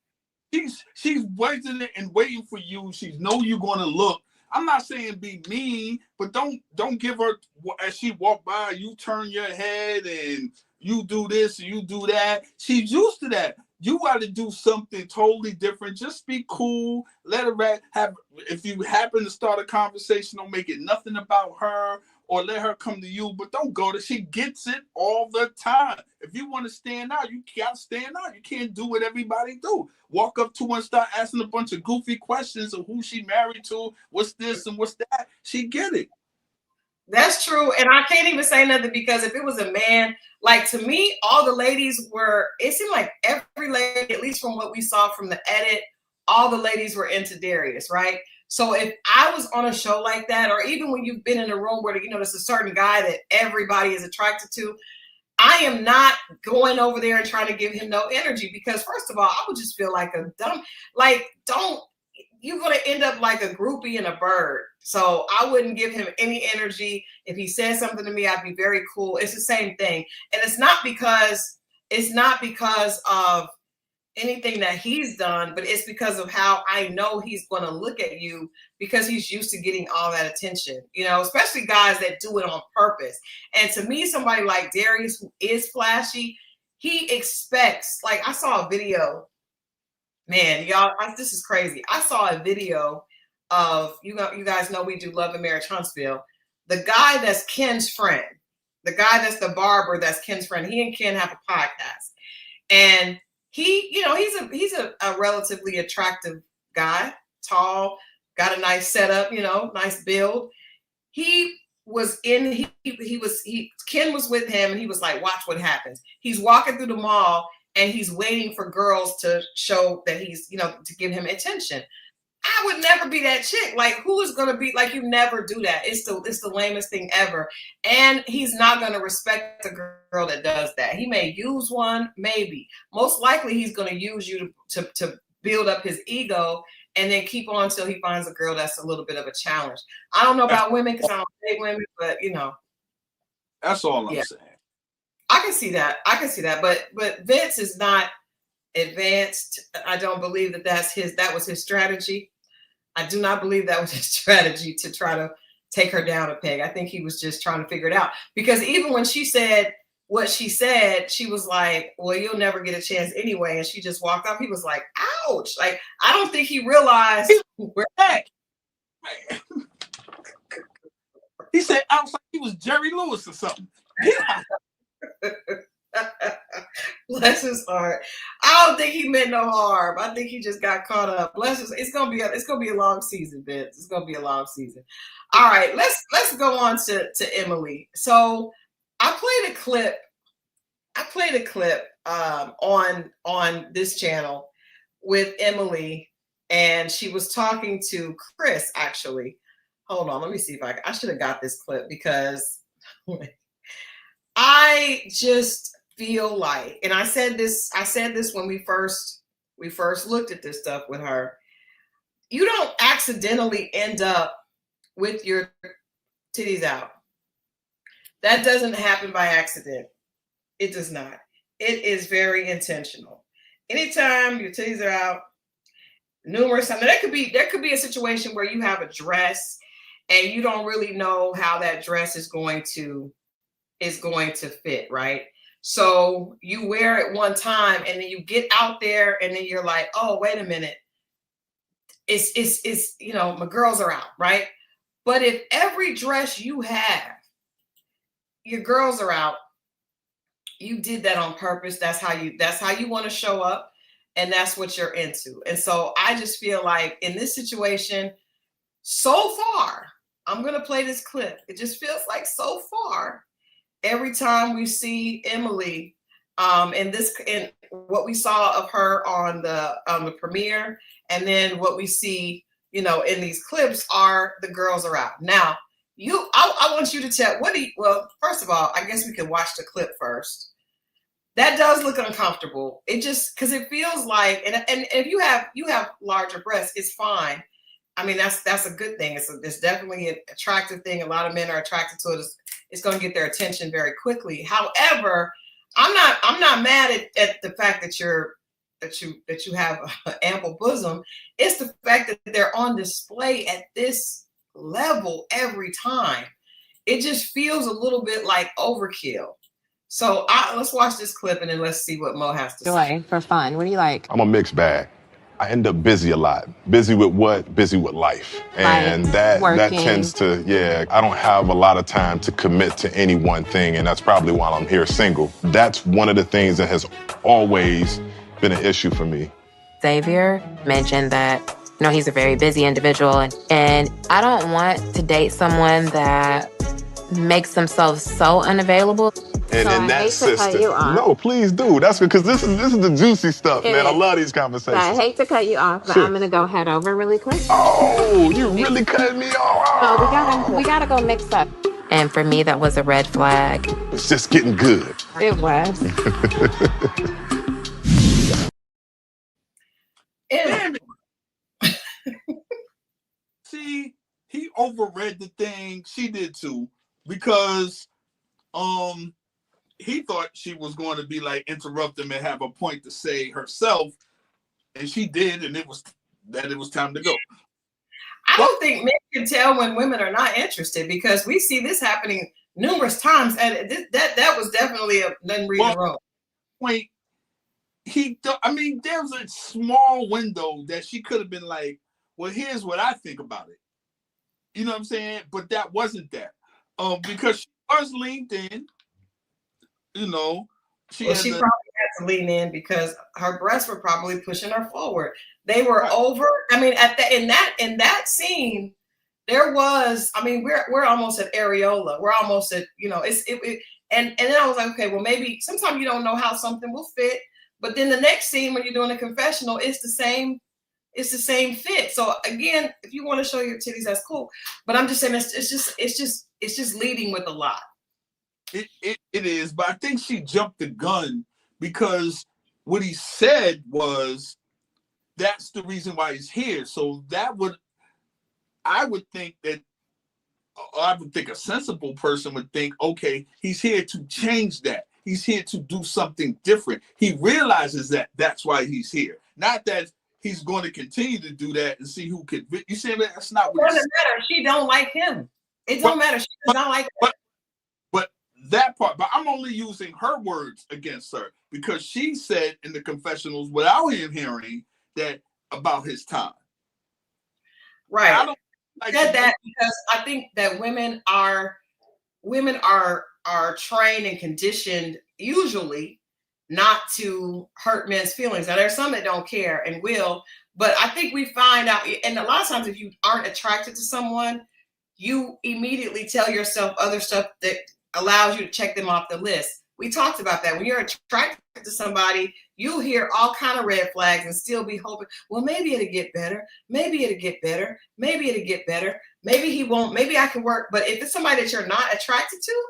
She's waiting and waiting for you. She know you're going to look. I'm not saying be mean, but don't give her, as she walk by, you turn your head and you do this and you do that. She's used to that. You got to do something totally different. Just be cool. Let her have. If you happen to start a conversation, don't make it nothing about her or let her come to you, but don't go to. She gets it all the time. If you want to stand out, you got to stand out. You can't do what everybody do. Walk up to her and start asking a bunch of goofy questions of who she married to, what's this and what's that. She get it. That's true. And I can't even say nothing because if it was a man, like to me, all the ladies were, it seemed like every lady, at least from what we saw from the edit, all the ladies were into Darius, right? So if I was on a show like that, or even when you've been in a room where, you know, there's a certain guy that everybody is attracted to, I am not going over there and trying to give him no energy because first of all, I would just feel like a dumb, like, you're going to end up like a groupie and a bird. So I wouldn't give him any energy. If he says something to me, I'd be very cool. It's the same thing. And it's not because of anything that he's done, but it's because of how I know he's going to look at you because he's used to getting all that attention, you know, especially guys that do it on purpose. And to me, somebody like Darius, who is flashy, he expects, like I saw a video, man, y'all, this is crazy. I saw a video of, you guys know we do Love and Marriage Huntsville. The guy that's Ken's friend, the guy that's the barber that's Ken's friend, he and Ken have a podcast. And he, you know, he's a relatively attractive guy, tall, got a nice setup, you know, nice build. Ken was with him and he was like, watch what happens. He's walking through the mall and he's waiting for girls to show that he's, you know, to give him attention. I would never be that chick. Like, who is going to be like, you never do that. It's the lamest thing ever. And he's not going to respect a girl that does that. He may use one, maybe. Most likely he's going to use you to build up his ego and then keep on until he finds a girl that's a little bit of a challenge. I don't know about women because I don't date women, but you know. That's all I'm saying. I can see that. But Vince is not advanced. I don't believe that was his strategy. I do not believe that was his strategy to try to take her down a peg. I think he was just trying to figure it out because even when she said what she said, she was like, well, you'll never get a chance anyway. And she just walked off. He was like, ouch. Like, I don't think he realized where back. He said, I was like, he was Jerry Lewis or something. Bless his heart. I don't think he meant no harm. I think he just got caught up. Bless his. It's gonna be a long season, Vince. It's gonna be a long season. All right, let's go on to Emily. So I played a clip on this channel with Emily, and she was talking to Chris. Actually, hold on. Let me see if I should have got this clip because I just feel like, and I said this when we first looked at this stuff with her, you don't accidentally end up with your titties out. That doesn't happen by accident. It does not. It is very intentional. Anytime your titties are out, numerous times, there could be a situation where you have a dress and you don't really know how that dress is going to fit, right? So you wear it one time and then you get out there and then you're like, oh, wait a minute. It's you know, my girls are out, right? But if every dress you have, your girls are out, you did that on purpose. That's how you want to show up, and that's what you're into. And so I just feel like in this situation, so far, I'm gonna play this clip. It just feels like so far, every time we see Emily, and what we saw of her on the premiere, and then what we see, you know, in these clips are the girls are out. Now, I want you to tell well, first of all, I guess we can watch the clip first. That does look uncomfortable. It just because it feels like, and if you have larger breasts, it's fine. I mean, that's a good thing. It's definitely an attractive thing. A lot of men are attracted to it. It's going to get their attention very quickly. However, I'm not mad at the fact that you have an ample bosom. It's the fact that they're on display at this level every time. It just feels a little bit like overkill. So let's watch this clip and then let's see what Mo has to say. Joy for fun. What do you like? I'm a mixed bag. I end up busy a lot. Busy with what? Busy with life. And that tends to, I don't have a lot of time to commit to any one thing, and that's probably why I'm here single. That's one of the things that has always been an issue for me. Xavier mentioned that, he's a very busy individual, and I don't want to date someone that makes themselves so unavailable. And So in I that hate to cut system, you off. no, please do. That's because this is the juicy stuff, man. I love these conversations. I hate to cut you off, but Sure. I'm gonna go head over really quick. Oh, you really cutting me off. No, we gotta go mix up. And for me, that was a red flag. It's just getting good. It was. Damn it. See, he overread the thing. She did too, because he thought she was going to be like interrupt him and have a point to say herself, and she did, and it was time to go. I don't think men can tell when women are not interested, because we see this happening numerous times, and that was definitely a nothing reading wrong. Wait, there's a small window that she could have been like, well, here's what I think about it. You know what I'm saying? But that wasn't that. Because she was leaned in. She probably had to lean in because her breasts were probably pushing her forward. They were over. I mean, in that scene, there was. I mean, we're almost at areola. We're almost at and then I was like, okay, well, maybe sometimes you don't know how something will fit, but then the next scene when you're doing a confessional, it's the same. It's the same fit. So again, if you want to show your titties, that's cool. But I'm just saying, it's just leading with a lot. It is, but I think she jumped the gun, because what he said was that's the reason why he's here. So I would think a sensible person would think, okay, he's here to change that. He's here to do something different. He realizes that that's why he's here. Not that he's going to continue to do that and see who could. You see, that's not what. It doesn't matter. She don't like him. It don't matter. She does not like him. But that part. But I'm only using her words against her, because she said in the confessionals, without him hearing, that about his time. Right. I don't like that because I think that women are trained and conditioned usually not to hurt men's feelings. Now there's some that don't care and will, but I think we find out, and a lot of times if you aren't attracted to someone, you immediately tell yourself other stuff that allows you to check them off the list. We talked about that. When you're attracted to somebody, you'll hear all kind of red flags and still be hoping, well, maybe it'll get better. Maybe it'll get better. Maybe it'll get better. Maybe he won't. Maybe I can work. But if it's somebody that you're not attracted to,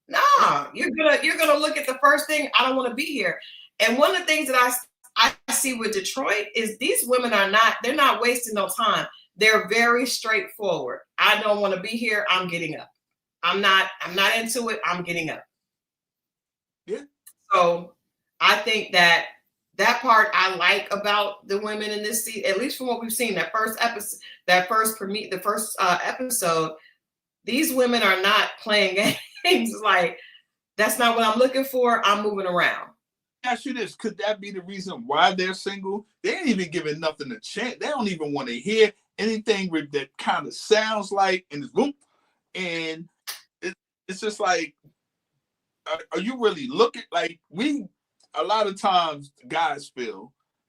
nah, you're gonna look at the first thing. I don't want to be here. And one of the things that I see with Detroit is these women they're not wasting no time. They're very straightforward. I don't want to be here. I'm getting up. I'm not into it. I'm getting up. Yeah. So I think that part I like about the women in this season, at least from what we've seen, the first episode, these women are not playing games like, that's not what I'm looking for. I'm moving around. Ask you this, could that be the reason why they're single? They ain't even giving nothing a chance. They don't even want to hear anything that kind of sounds like, and it's just like, are you really looking like a lot of times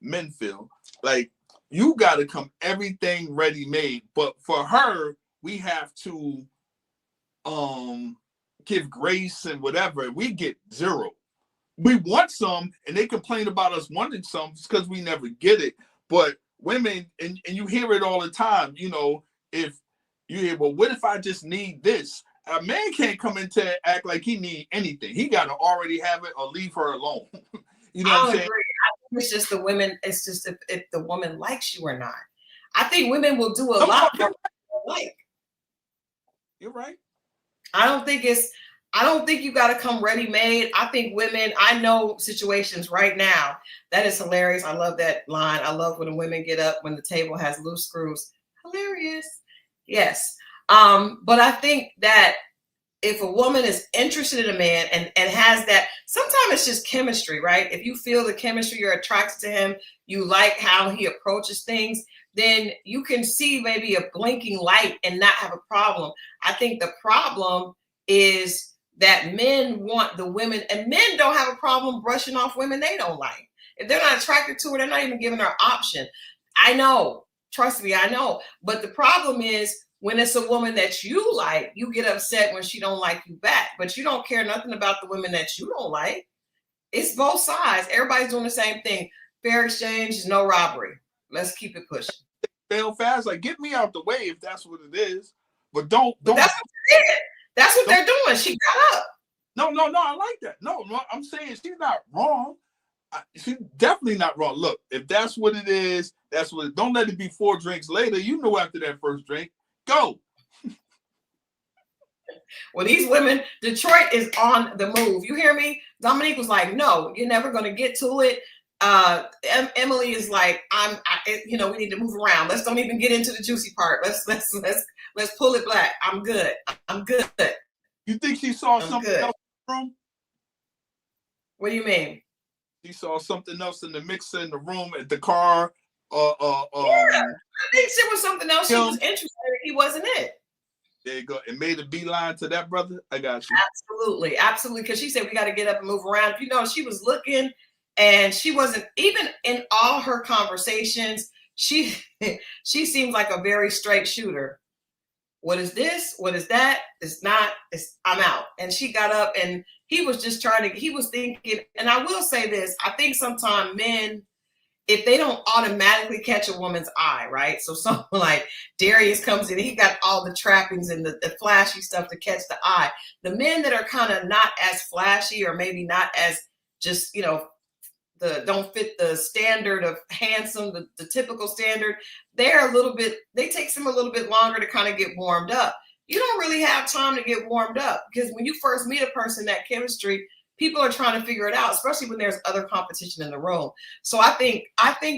men feel like you got to come everything ready made, but for her, we have to give grace and whatever. We get zero. We want some, and they complain about us wanting some because we never get it. But women, and you hear it all the time, if you hear, well, what if I just need this? A man can't come in to act like he need anything. He got to already have it or leave her alone. You know what I'm saying? Agree. I think it's just the women. It's just if the woman likes you or not. I think women will do a lot more like. You're right. I don't think you got to come ready made. I think women, I know situations right now. That is hilarious. I love that line. I love when the women get up when the table has loose screws. Hilarious. Yes. But I think that if a woman is interested in a man and has that, sometimes it's just chemistry, right? If you feel the chemistry, you're attracted to him, you like how he approaches things, then you can see maybe a blinking light and not have a problem. I think the problem is that men want the women, and men don't have a problem brushing off women they don't like. If they're not attracted to her, they're not even giving her option. I know, trust me, I know. But the problem is when it's a woman that you like, you get upset when she don't like you back, but you don't care nothing about the women that you don't like. It's both sides. Everybody's doing the same thing. Fair exchange, no robbery. Let's keep it pushing. Fail fast, like get me out the way if that's what it is. But don't. But that's what they did. That's what they're doing. She got up. No, I like that. No, I'm saying she's not wrong. She's definitely not wrong. Look, if that's what it is, that's what. Don't let it be 4 drinks later. You know, after that first drink, go. Well, these women, Detroit is on the move. You hear me? Dominique was like, "No, you're never going to get to it." Emily is like, we need to move around. Let's don't even get into the juicy part. Let's pull it back. I'm good. You think she saw something else in the room? What do you mean? She saw something else in the mixer in the room at the car. Yeah, I think there was something else she was interested in. He wasn't it. There you go. It made a beeline to that brother. I got you. Absolutely. Because she said we got to get up and move around. If you know, she was looking, and she wasn't even in all her conversations. She seems like a very straight shooter. What is this? What is that? It's not. I'm out. And she got up, and he was just he was thinking. And I will say this: I think sometimes men, if they don't automatically catch a woman's eye, right? So someone like Darius comes in, he got all the trappings and the flashy stuff to catch the eye. The men that are kind of not as flashy, or maybe not as just, don't fit the standard of handsome, the typical standard, they takes them a little bit longer to kind of get warmed up. You don't really have time to get warmed up, because when you first meet a person, that chemistry, people are trying to figure it out, especially when there's other competition in the room. So I think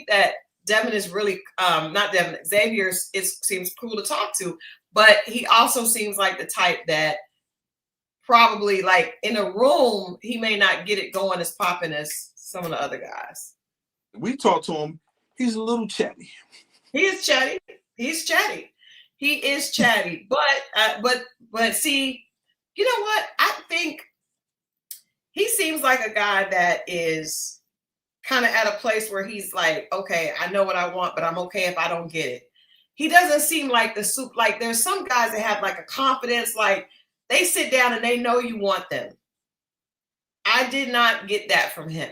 that Devin is really not Devin. Xavier seems cool to talk to, but he also seems like the type that probably, like, in a room, he may not get it going as popping as some of the other guys. We talked to him. He's a little chatty. He is chatty. He's chatty. He is chatty. But see, you know what? I think he seems like a guy that is kind of at a place where he's like, okay, I know what I want, but I'm okay if I don't get it. He doesn't seem like like there's some guys that have like a confidence, like they sit down and they know you want them. I did not get that from him.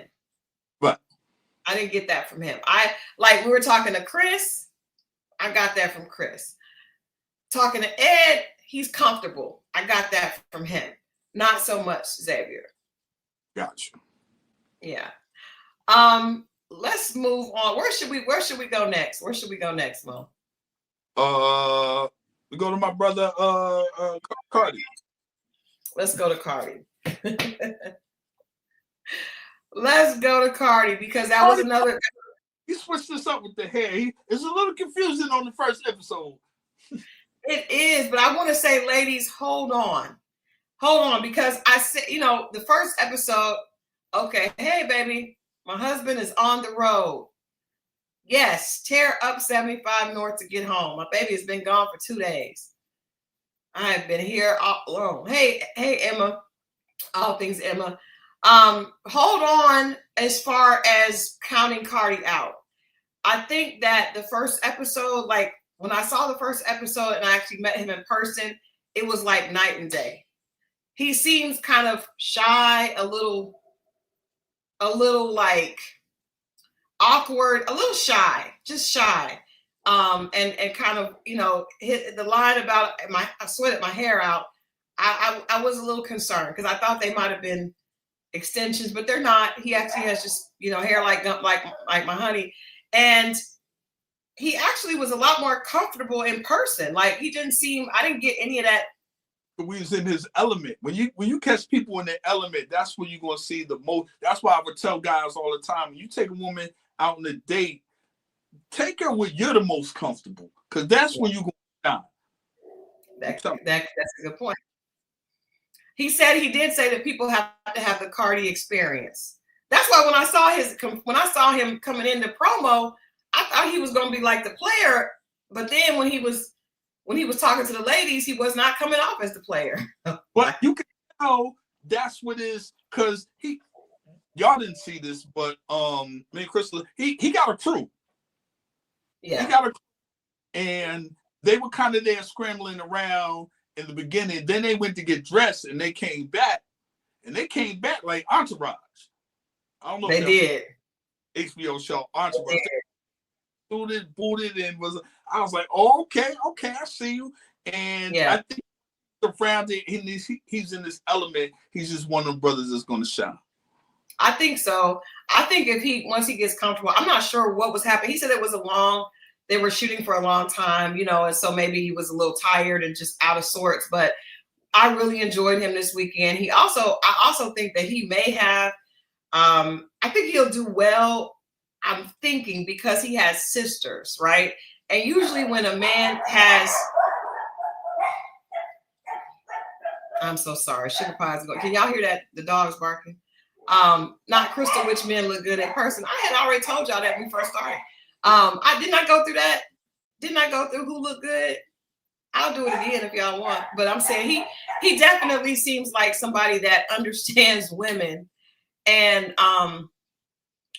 What? I didn't get that from him. We were talking to Chris. I got that from Chris. Talking to Ed, he's comfortable. I got that from him. Not so much Xavier. Gotcha. Yeah. Let's move on. Where should we go next? Mo? We go to my brother Cardi. Let's go to Cardi. Let's go to Cardi, because that was another. He switched this up with the hair. It's a little confusing on the first episode. It is, but I want to say, ladies, hold on, because I said, the first episode. Okay, hey baby, my husband is on the road. Yes, tear up 75 North to get home. My baby has been gone for 2 days. I have been here all alone. Hey, Emma. All things Emma. Hold on as far as counting Cardi out. I think that the first episode, like when I saw the first episode and I actually met him in person, it was like night and day. He seems kind of shy, a little like awkward, a little shy, just shy. And kind of, hit the line about I sweated my hair out. I was a little concerned because I thought they might have been extensions, but they're not. He actually has just, hair like my honey. And he actually was a lot more comfortable in person. Like I didn't get any of that. We was in his element. When you catch people in their element, that's when you're gonna see the most. That's why I would tell guys all the time, when you take a woman out on a date, take her where you're the most comfortable, because that's when you're gonna shine. That's a good point. he said he did say that people have to have the Cardi experience. That's why when I saw him coming into promo, I thought he was going to be like the player. But then when he was talking to the ladies, he was not coming off as the player. But you can tell that's what is, because y'all didn't see this, but me and Christal, he got a crew. Yeah. He got a crew. And they were kind of there scrambling around in the beginning. Then they went to get dressed and they came back. And they came back like Entourage. I don't know they did. HBO show Entourage. Booted and I was like, oh, okay, I see you. And I think around it, he's in this element. He's just one of them brothers that's going to shine. I think so. I think once he gets comfortable, I'm not sure what was happening. He said they were shooting for a long time, and so maybe he was a little tired and just out of sorts. But I really enjoyed him this weekend. I also think that he may have, I think he'll do well. I'm thinking because he has sisters, right? And usually when a man has, I'm so sorry, sugar pie is going. Can y'all hear that? The dog's barking. Not Christal, which men look good in person. I had already told y'all that when we first started. I did not go through that. Didn't I go through who looked good? I'll do it again if y'all want. But I'm saying he definitely seems like somebody that understands women and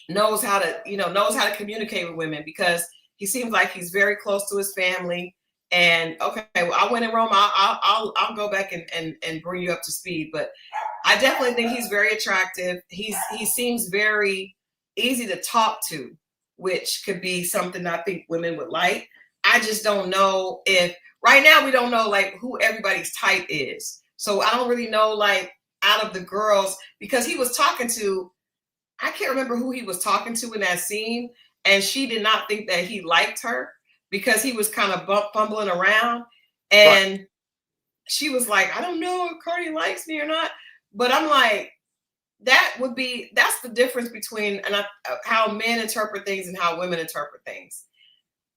knows how to communicate with women, because he seems like he's very close to his family. And okay, well, I went in Rome. I'll go back and bring you up to speed. But I definitely think he's very attractive. He seems very easy to talk to, which could be something I think women would like. I just don't know if right now we don't know like who everybody's type is. So I don't really know like out of the girls, because he was talking to, I can't remember who he was talking to in that scene, and she did not think that he liked her because he was kind of fumbling around, and she was like, I don't know if Cardi likes me or not. But I'm like, that's the difference between how men interpret things and how women interpret things.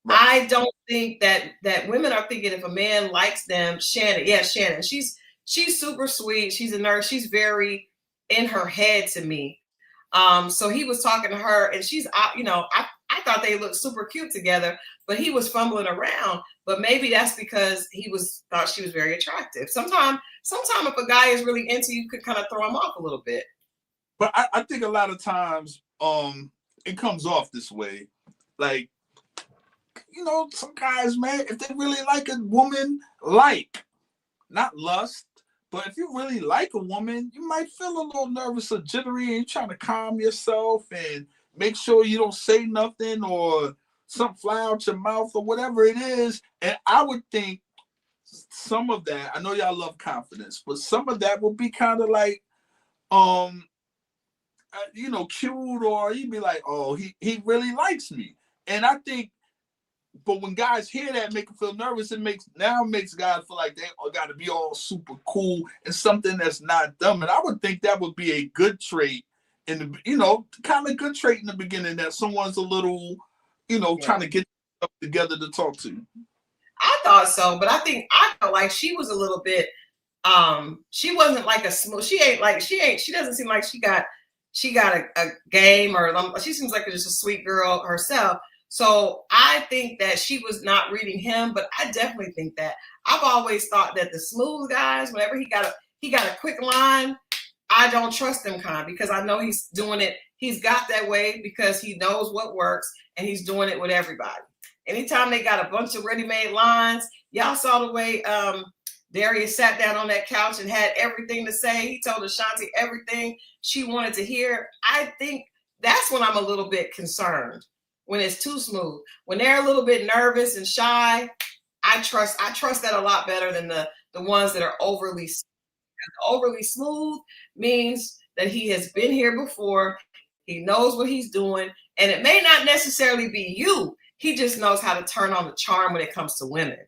Right. I don't think that women are thinking if a man likes them, Shannon, she's super sweet. She's a nurse. She's very in her head to me. So he was talking to her, and she's, I thought they looked super cute together, but he was fumbling around. But maybe that's because he thought she was very attractive. Sometime if a guy is really into you, could kind of throw him off a little bit. But I think a lot of times, it comes off this way. Like, some guys, man, if they really like a woman, not lust, but if you really like a woman, you might feel a little nervous or jittery, and you're trying to calm yourself and make sure you don't say nothing or something fly out your mouth or whatever it is. And I would think some of that, I know y'all love confidence, but some of that would be kind of like, cute, or you'd be like, oh, he really likes me. And I think, but when guys hear that, make them feel nervous, it makes guys feel like they got to be all super cool and something that's not dumb. And I would think that would be a good trait in the, kind of good trait in the beginning, that someone's a little, trying to get stuff together to talk to. I thought so, but I felt like she was a little bit, she wasn't like a smooth, she doesn't seem like she got a game, or she seems like just a sweet girl herself. So I think that she was not reading him, but I definitely think that I've always thought that the smooth guys, whenever he got a quick line, I don't trust him because I know he's doing it. He's got that way because he knows what works, and he's doing it with everybody. Anytime they got a bunch of ready-made lines, y'all saw the way Darius sat down on that couch and had everything to say. He told Ashanti everything she wanted to hear. I think that's when I'm a little bit concerned, when it's too smooth. When they're a little bit nervous and shy, I trust that a lot better than the ones that are overly smooth. Overly smooth means that he has been here before. He knows what he's doing, and it may not necessarily be you. He just knows how to turn on the charm when it comes to women.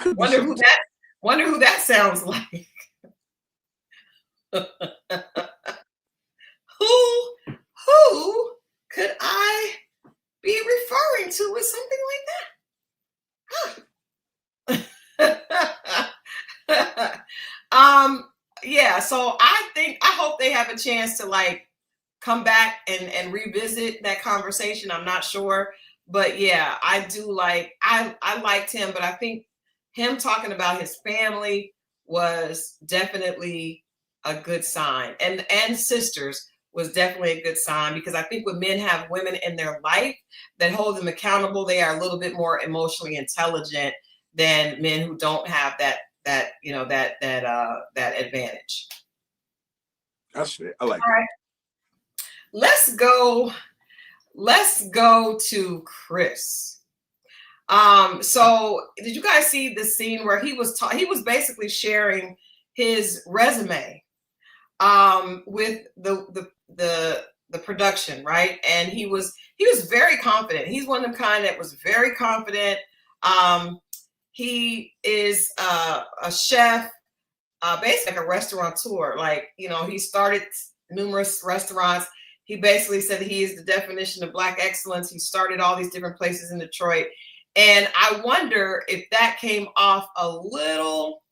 Wonder who that sounds like. Who could I be referring to with something like that? Huh. have a chance to like come back and revisit that conversation. I'm not sure, but yeah, I do like, I liked him, but I think him talking about his family was definitely a good sign, and sisters was definitely a good sign, because I think when men have women in their life that hold them accountable, they are a little bit more emotionally intelligent than men who don't have that advantage. That's fair. I like All that. right. Let's go to Chris. So did you guys see the scene where he was basically sharing his resume with the production, right? And he was very confident. He's one of them kind that was very confident. He is a chef, basically like a restaurateur. Like, he started numerous restaurants. He basically said he is the definition of Black excellence. He started all these different places in Detroit. And I wonder if that came off a little,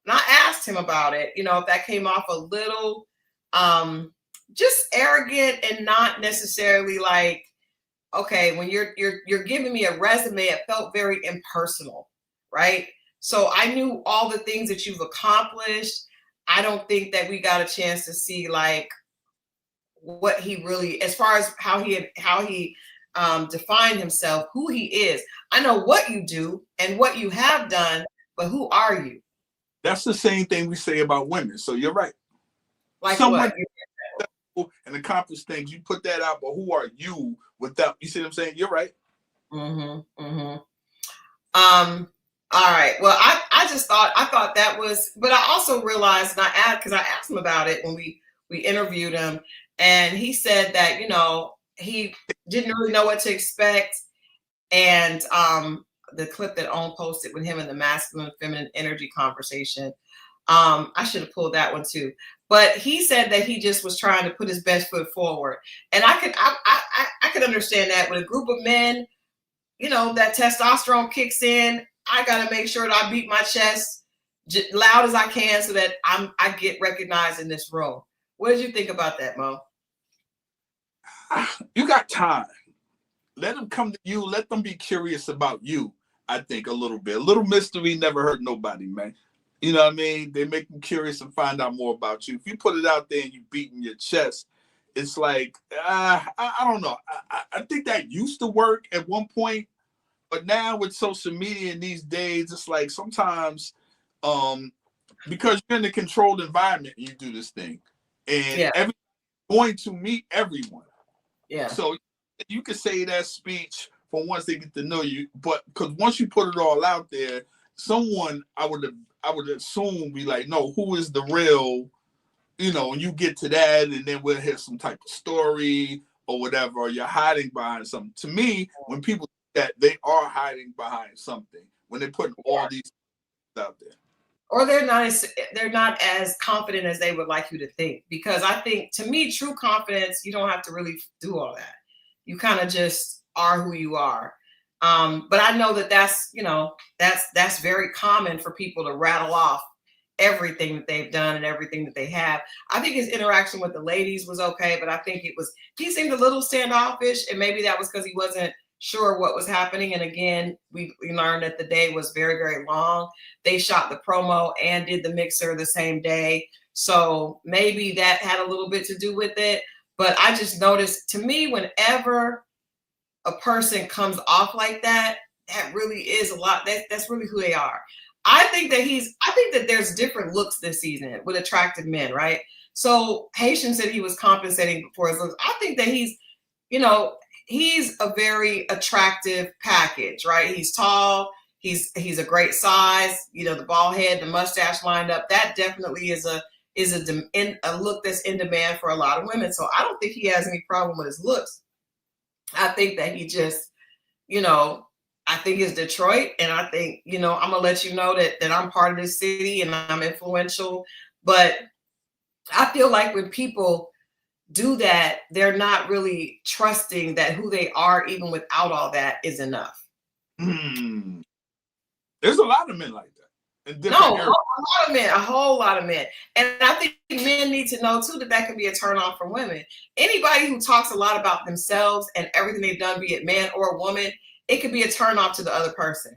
and I asked him about it, if that came off a little just arrogant and not necessarily like, okay, when you're giving me a resume, it felt very impersonal, right? So I knew all the things that you've accomplished. I don't think that we got a chance to see like what he really, as far as how he defined himself, who he is. I know what you do and what you have done, but who are you? That's the same thing we say about women. So you're right. Like someone what? And accomplish things, you put that out, but who are you without? You see what I'm saying? You're right. All right. Well, I thought that was, but I also realized, and because I asked him about it when we interviewed him, and he said that he didn't really know what to expect, and the clip that Owen posted with him in the masculine feminine energy conversation, I should have pulled that one too. But he said that he just was trying to put his best foot forward, and I could understand that with a group of men. That testosterone kicks in. I got to make sure that I beat my chest loud as I can so that I get recognized in this room. What did you think about that, Mo? You got time. Let them come to you. Let them be curious about you. I think a little bit. A little mystery never hurt nobody, man. You know what I mean? They make them curious and find out more about you. If you put it out there and you beating your chest, it's like, I don't know. I think that used to work at one point, but now with social media in these days, it's like sometimes because you're in a controlled environment, you do this thing. And everyone's going to meet everyone. Yeah. So you can say that speech for once they get to know you, but because once you put it all out there, someone I would assume be like, no, who is the real, and you get to that, and then we'll hear some type of story or whatever, or you're hiding behind something. To me, when people do that, they are hiding behind something when they're putting all these things out there. Or they're not as confident as they would like you to think. Because I think, to me, true confidence, you don't have to really do all that. You kind of just are who you are. But I know that's very common for people to rattle off everything that they've done and everything that they have. I think his interaction with the ladies was okay, but I think he seemed a little standoffish, and maybe that was because he wasn't sure what was happening. And again, we learned that the day was very, very long. They shot the promo and did the mixer the same day. So maybe that had a little bit to do with it. But I just noticed, to me, whenever a person comes off like that, that really is a lot. That's really who they are. I think that there's different looks this season with attractive men, right? So Haitian said he was compensating for his looks. I think that he's a very attractive package, right? He's tall. He's a great size. The bald head, the mustache lined up. That definitely is a look that's in demand for a lot of women. So I don't think he has any problem with his looks. I think that he just, I think it's Detroit, and I think, I'm gonna let you know that I'm part of this city and I'm influential. But I feel like when people do that, they're not really trusting that who they are, even without all that, is enough. There's a lot of men like that. in No, different a areas. lot of men, a whole lot of men. And I think men need to know too that can be a turn on for women. Anybody who talks a lot about themselves and everything they've done, be it man or woman, it could be a turn off to the other person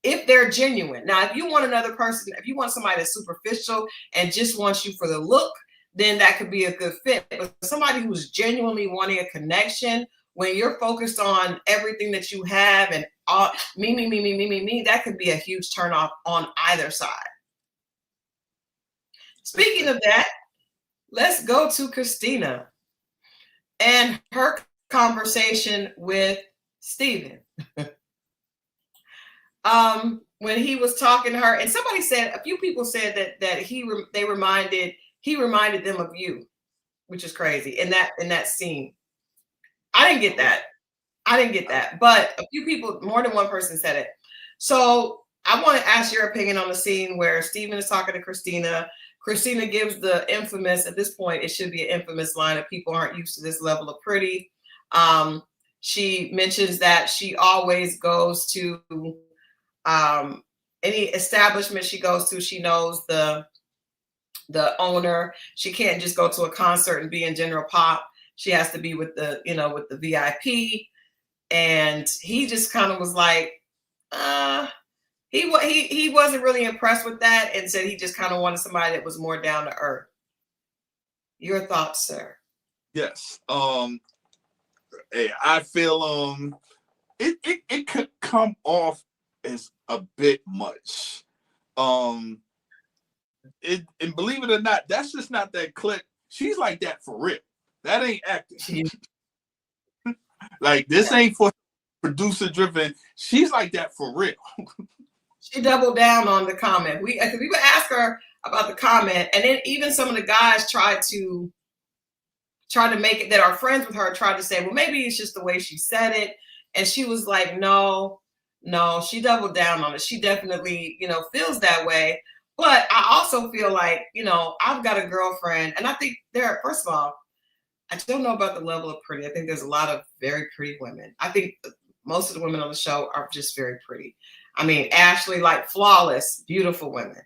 if they're genuine. Now, if you want another person, if you want somebody that's superficial and just wants you for the look, then that could be a good fit. But somebody who's genuinely wanting a connection, when you're focused on everything that you have and all me, that could be a huge turn off on either side. Speaking of that, let's go to Christina and her conversation with Steven. When he was talking to her, and somebody said, a few people said that he reminded them of you, which is crazy in that scene. I didn't get that, but a few people, more than one person said it. So I want to ask your opinion on the scene where Steven is talking to Christina. Christina gives the infamous, at this point, it should be an infamous line of people aren't used to this level of pretty. She mentions that she always goes to any establishment she goes to, she knows the owner. She can't just go to a concert and be in general pop. She has to be with the VIP. And he just kind of was like, he wasn't really impressed with that and said he just kind of wanted somebody that was more down to earth. Your thoughts, sir? Yes. Hey, I feel it could come off as a bit much. And believe it or not, that's just not that clip. She's like that for real. That ain't acting. Like this ain't for producer driven. She's like that for real. She doubled down on the comment. We would ask her about the comment, and then even some of the guys tried to make it, that are friends with her, tried to say, well, maybe it's just the way she said it. And she was like, no, she doubled down on it. She definitely, feels that way. But I also feel like, I've got a girlfriend, and I think first of all, I don't know about the level of pretty. I think there's a lot of very pretty women. I think most of the women on the show are just very pretty. I mean, Ashley, like flawless, beautiful women.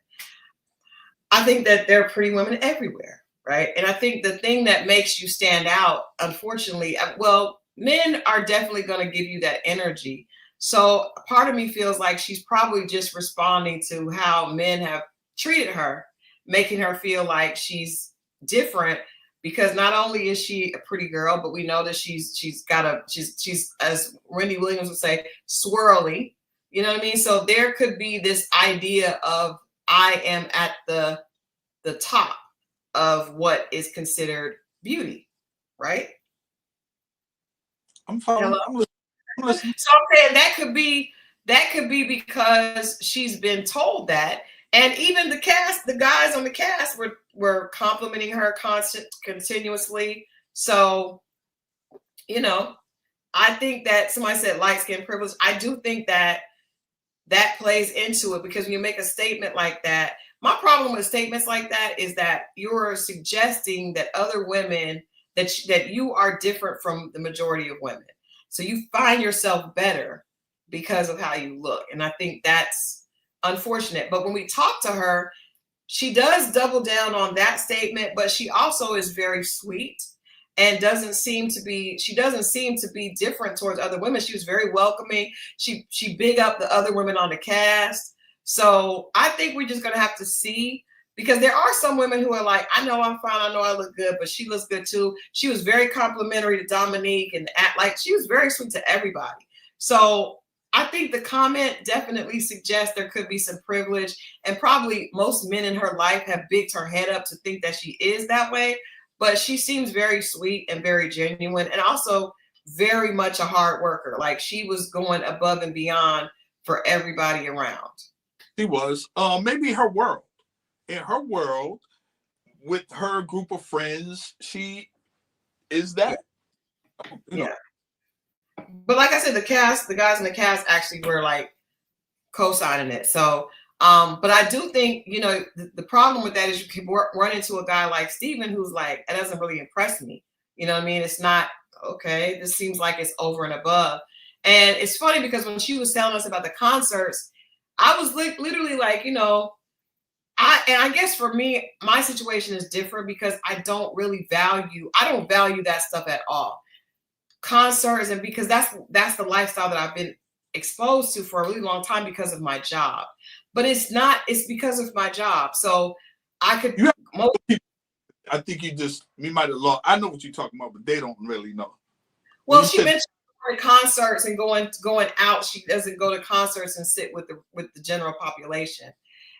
I think that there are pretty women everywhere, right? And I think the thing that makes you stand out, unfortunately, well, men are definitely going to give you that energy. So part of me feels like she's probably just responding to how men have treated her, making her feel like she's different, because not only is she a pretty girl, but we know that she's as Wendy Williams would say, swirly. You know what I mean? So there could be this idea of I am at the top of what is considered beauty, right? I'm following. I'm listening. So I'm saying that could be because she's been told that. And even the guys on the cast were complimenting her continuously. So, I think that somebody said light skin privilege. I do think that plays into it, because when you make a statement like that, my problem with statements like that is that you're suggesting that other women, that you are different from the majority of women. So you find yourself better because of how you look. And I think that's unfortunate. But when we talk to her, she does double down on that statement, but she also is very sweet and doesn't seem to be different towards other women. She was very welcoming. She big up the other women on the cast. So I think we're just going to have to see, because there are some women who are like, I know I'm fine, I know I look good, but she looks good too. She was very complimentary to Dominique and she was very sweet to everybody. So I think the comment definitely suggests there could be some privilege, and probably most men in her life have bigged her head up to think that she is that way. But she seems very sweet and very genuine, and also very much a hard worker. Like, she was going above and beyond for everybody around. She was. Maybe her world. In her world, with her group of friends, she is that. Yeah. But like I said, the guys in the cast actually were like co-signing it. So, but I do think, the problem with that is you can run into a guy like Steven who's like, it doesn't really impress me. You know what I mean? It's not, okay, this seems like it's over and above. And it's funny because when she was telling us about the concerts, I was literally like, I guess for me, my situation is different because I don't value that stuff at all. Concerts, and because that's the lifestyle that I've been exposed to for a really long time because of my job. But it's because of my job. So I could I think we might have lost. I know what you're talking about, but they don't really know. Well, she mentioned concerts and going out. She doesn't go to concerts and sit with the general population.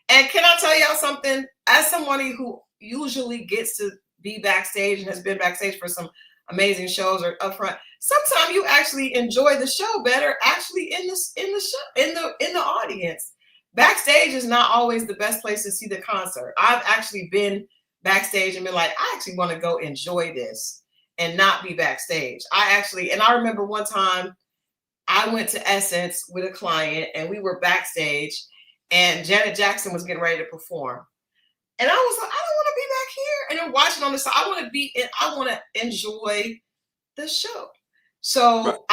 And can I tell y'all something? As somebody who usually gets to be backstage and has been backstage for some amazing shows or up front, sometimes you actually enjoy the show better actually in the audience. Backstage is not always the best place to see the concert. I've actually been backstage and been like, I actually want to go enjoy this and not be backstage. I remember one time I went to Essence with a client and we were backstage and Janet Jackson was getting ready to perform. And I was like, I don't want to be back here. And I'm watching on the side. I want to enjoy the show. So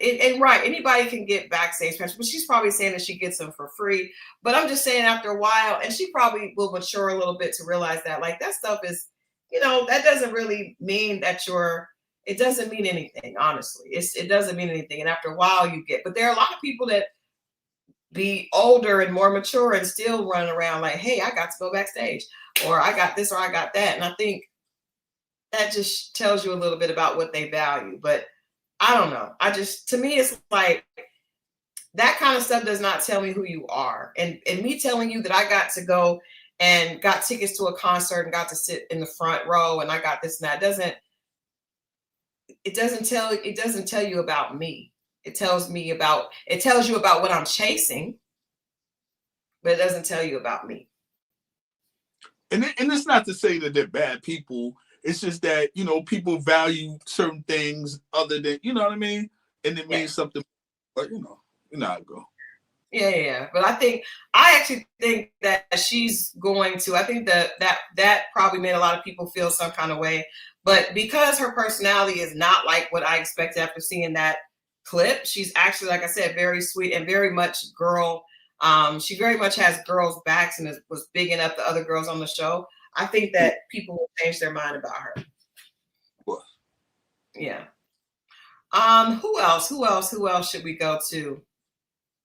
anybody can get backstage passes, but she's probably saying that she gets them for free. But I'm just saying after a while, and she probably will mature a little bit to realize that like that stuff is, that doesn't really mean it doesn't mean anything, honestly. It doesn't mean anything. And after a while but there are a lot of people that be older and more mature and still run around like, hey, I got to go backstage, or I got this, or I got that. And I think that just tells you a little bit about what they value. But I don't know. To me, it's like that kind of stuff does not tell me who you are. And me telling you that I got to go and got tickets to a concert and got to sit in the front row and I got this and that it doesn't tell you about me. It tells you about what I'm chasing, but it doesn't tell you about me. And it's not to say that they're bad people. It's just that, people value certain things other than, you know what I mean? And it means something, but you know how it go. Yeah. But I actually think that she's going to, I think that probably made a lot of people feel some kind of way, but because her personality is not like what I expected after seeing that clip, she's actually, like I said, very sweet and very much girl. She very much has girls' backs and was bigging up the other girls on the show. I think that people will change their mind about her. What? Yeah. Who else should we go to?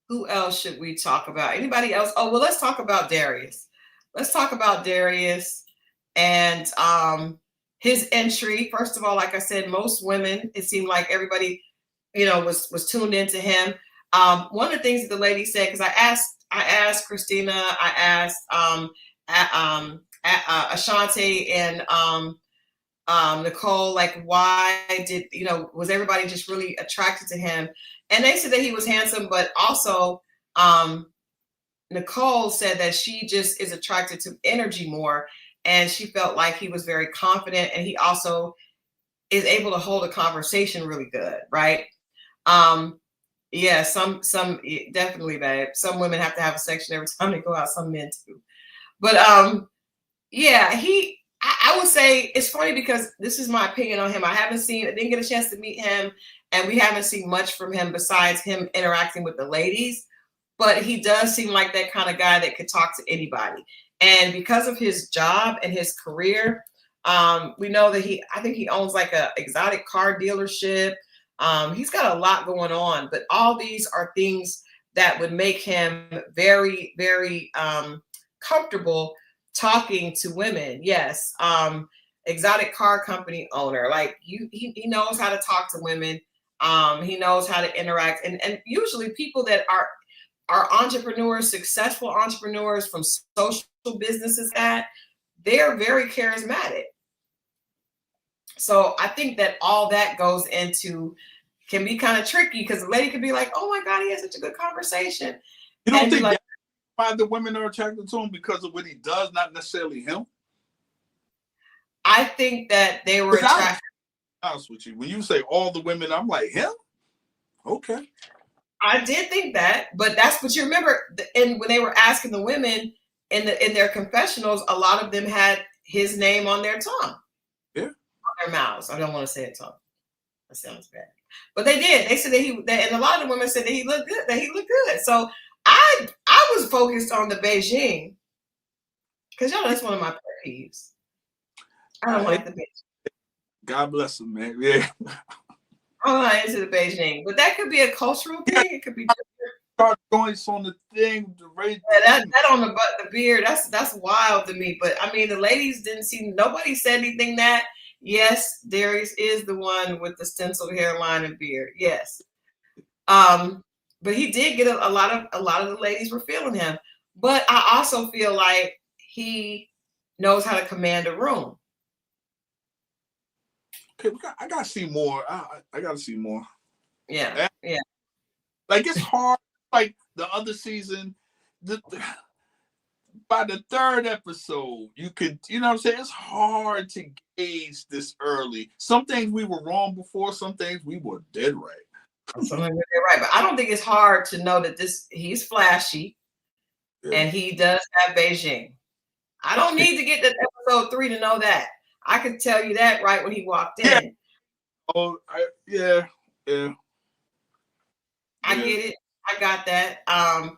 Who else should we talk about? Anybody else? Oh, well, let's talk about Darius. And his entry. First of all, like I said, most women, it seemed like everybody, was tuned into him. One of the things that the lady said, because I asked Christina, I asked Ashante and Nicole, like, why was everybody just really attracted to him? And they said that he was handsome, but also Nicole said that she just is attracted to energy more. And she felt like he was very confident and he also is able to hold a conversation really good, right? Yeah, some definitely, babe. Some women have to have a section every time they go out, some men too. But yeah, I would say it's funny because this is my opinion on him. I didn't get a chance to meet him, and we haven't seen much from him besides him interacting with the ladies. But he does seem like that kind of guy that could talk to anybody. And because of his job and his career, we know that I think he owns like a exotic car dealership. He's got a lot going on, but all these are things that would make him very, very comfortable talking to women. Yes. Exotic car company owner. Like he knows how to talk to women. He knows how to interact. And usually people that are entrepreneurs, successful entrepreneurs from social businesses, they're very charismatic. So I think that all that goes into can be kind of tricky because the lady could be like, oh my God, he has such a good conversation. You don't think that's why the women are attracted to him because of what he does, not necessarily him? I think that they were attracted. I'll be honest with you. When you say all the women, I'm like, him? Okay. I did think that, but you remember, and when they were asking the women in their confessionals, a lot of them had his name on their tongue. Yeah. On their mouths. I don't want to say it tongue. That sounds bad. But they did. They said and a lot of the women said that he looked good. So I was focused on the Beijing. Because y'all know that's one of my pet peeves. I don't like the Beijing. God bless him, man. Yeah. I'm not into the Beijing, but that could be a cultural thing. It could be different joints on the thing. That on the beard. That's wild to me. But I mean, the ladies didn't see. Nobody said anything. That yes, Darius is the one with the stenciled hairline and beard. Yes. But he did get a lot of the ladies were feeling him. But I also feel like he knows how to command a room. Okay, I gotta see more. I gotta see more. Yeah. Like it's hard. Like the other season, by the third episode, you could, you know what I'm saying? It's hard to gauge this early. Some things we were wrong before. Some things we were dead right. Some things we were right, but I don't think it's hard to know that he's flashy, and he does have Beijing. I don't need to get to episode 3 to know that. I could tell you that right when he walked in. Yeah. Oh, yeah. I get it. I got that. I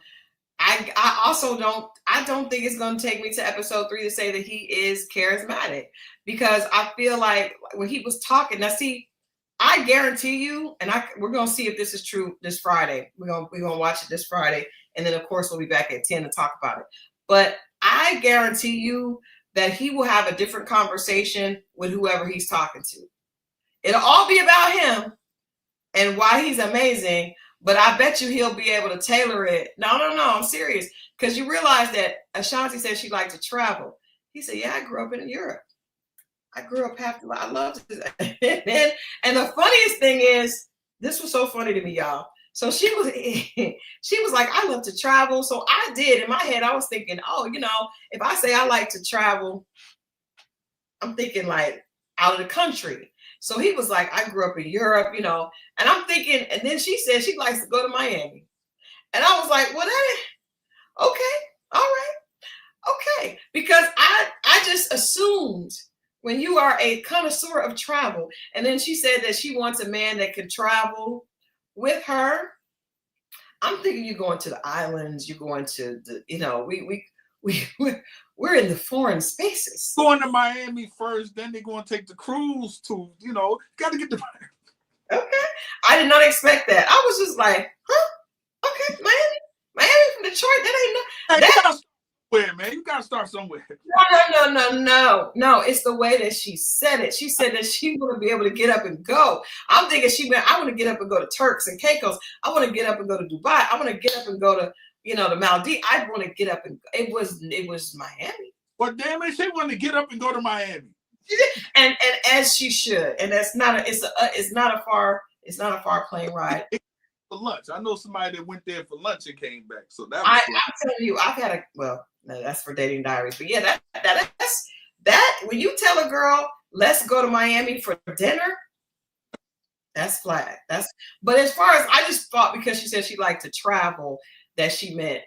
also don't think it's going to take me to episode 3 to say that he is charismatic, because I feel like when he was talking, now see, I guarantee you, and we're going to see if this is true this Friday. We're going to watch it this Friday, and then of course we'll be back at 10 to talk about it. But I guarantee you that he will have a different conversation with whoever he's talking to. It'll all be about him and why he's amazing, but I bet you he'll be able to tailor it. No, I'm serious. Because you realize that Ashanti said she liked to travel. He said, yeah, I grew up in Europe. I grew up I loved it. And the funniest thing is, this was so funny to me, y'all. So she was like, I love to travel. So I did. In my head, I was thinking, oh, if I say I like to travel, I'm thinking like out of the country. So he was like, I grew up in Europe, and I'm thinking, and then she said she likes to go to Miami. And I was like, well, okay, all right, okay. Because I just assumed when you are a connoisseur of travel, and then she said that she wants a man that can travel with her. I'm thinking you're going to the islands, you're going to the, we're in the foreign spaces. Going to Miami first, then they're going to take the cruise to, got to get to Miami. Okay. I did not expect that. I was just like, huh? Okay, Miami from Detroit, that ain't no. Man, you gotta start somewhere. No. It's the way that she said it. She said that she want to be able to get up and go. I'm thinking I want to get up and go to Turks and Caicos. I want to get up and go to Dubai. I want to get up and go to, the Maldives. I want to get up and it was Miami. Well, damn it, she wanted to get up and go to Miami. And as she should. And that's not it's not a far plane ride. For lunch. I know somebody that went there for lunch and came back. So that was I'm telling you, I've had no, that's for dating diaries. But yeah, that when you tell a girl, let's go to Miami for dinner, that's flag. But as far as I just thought, because she said she liked to travel, that she meant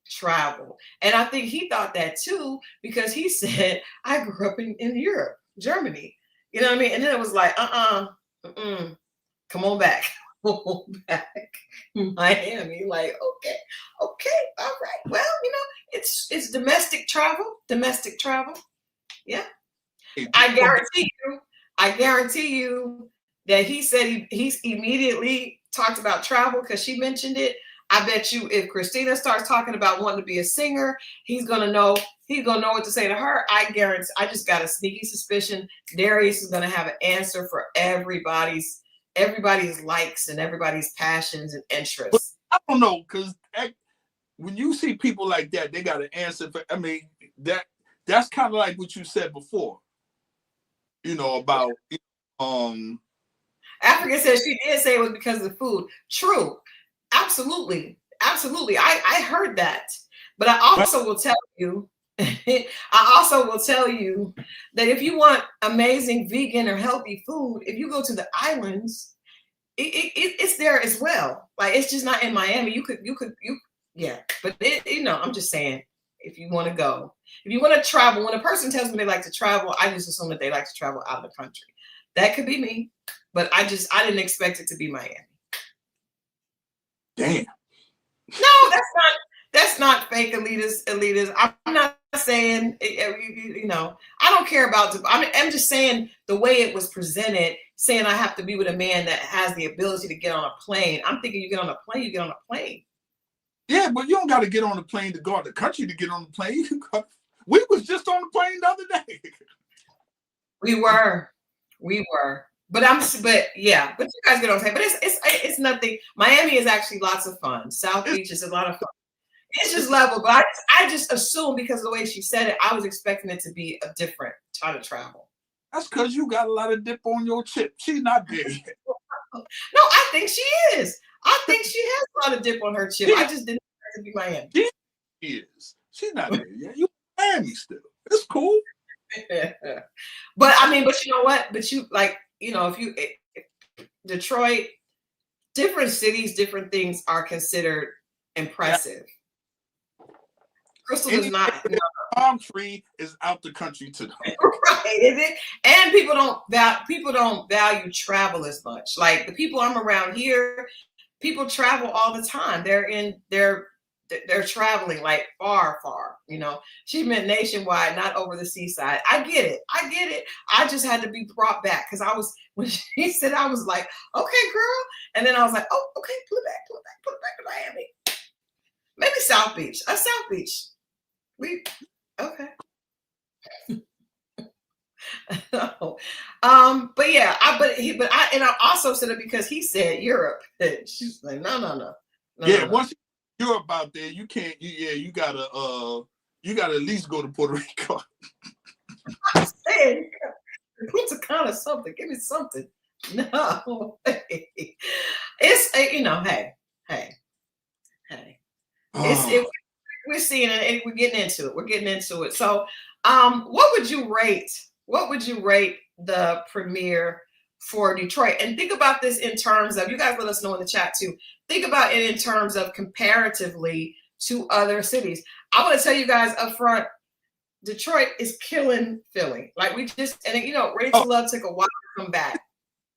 travel. And I think he thought that too, because he said, I grew up in Europe, Germany. You know what I mean? And then it was like, come on back. Miami, like, okay, all right. Well, it's domestic travel. Yeah. I guarantee you that he said he's immediately talked about travel because she mentioned it. I bet you if Christina starts talking about wanting to be a singer, he's gonna know what to say to her. I guarantee. I just got a sneaky suspicion Darius is gonna have an answer for everybody's likes and everybody's passions and interests. But I don't know, because when you see people like that, they got an answer for. I mean, that's kind of like what you said before. About Africa says she did say it was because of the food. True. Absolutely. I heard that. But I also will tell you, that if you want amazing vegan or healthy food, if you go to the islands, it's there as well. Like, it's just not in Miami. You could, yeah. But I'm just saying, if you want to go, if you want to travel, when a person tells me they like to travel, I just assume that they like to travel out of the country. That could be me, but I didn't expect it to be Miami. Damn. No, That's not fake elitist. I'm not saying, I don't care about, I'm just saying the way it was presented, saying I have to be with a man that has the ability to get on a plane. I'm thinking you get on a plane, you get on a plane. Yeah, but you don't got to get on the plane to go out the country to get on the plane. We was just on the plane the other day. We were. But you guys get on plane. But it's nothing. Miami is actually lots of fun. South Beach is a lot of fun. It's just level, but I just assumed because of the way she said it, I was expecting it to be a different type of travel. That's because you got a lot of dip on your chip. She's not there yet. No, I think she is. I think she has a lot of dip on her chip. I just didn't expect it to be Miami. She is. She's not there yet. You Miami still. It's cool. But you know what? But you if Detroit, different cities, different things are considered impressive. Yeah. Christal is not. Palm tree is out the country today. Right, is it? And people don't value travel as much. Like the people I'm around here, people travel all the time. They're traveling like far. She meant nationwide, not over the seaside. I get it. I just had to be brought back because when she said, I was like, okay, girl, and then I was like, oh, okay, put it back to Miami. Maybe South Beach. South Beach. Okay. But yeah, I also said it because he said Europe. She's like, no. Yeah, once you're about there, you can't. You gotta at least go to Puerto Rico. I'm saying, Punta Cana something. Give me something. No, it's hey. We're seeing it, and we're getting into it. So, what would you rate the premiere for Detroit? And think about this in terms of, you guys let us know in the chat too. Think about it in terms of comparatively to other cities. I want to tell you guys up front, Detroit is killing Philly. Like Ready to Love took a while to come back.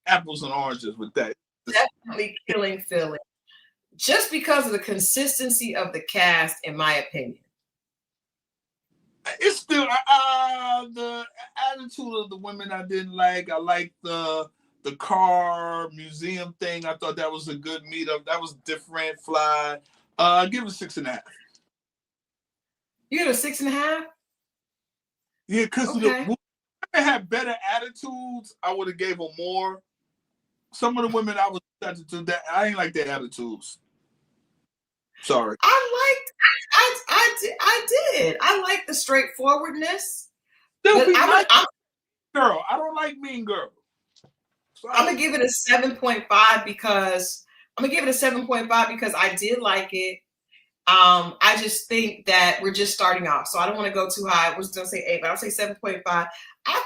Apples and oranges with that. Definitely killing Philly. Just because of the consistency of the cast, in my opinion. It's still the attitude of the women I didn't like. I liked the car museum thing. I thought that was a good meetup. That was different, fly. Give it a 6.5. You give it a 6.5? Yeah, because the women had better attitudes, I would have gave them more. Some of the women I was attracted to, that I ain't like their attitudes. Sorry. I did. I like the straightforwardness. Girl, I don't like Mean Girl. Sorry. I'm gonna give it a 7.5 because I did like it. I just think that we're just starting off, so I don't want to go too high. I was gonna say 8, but I'll say 7.5. I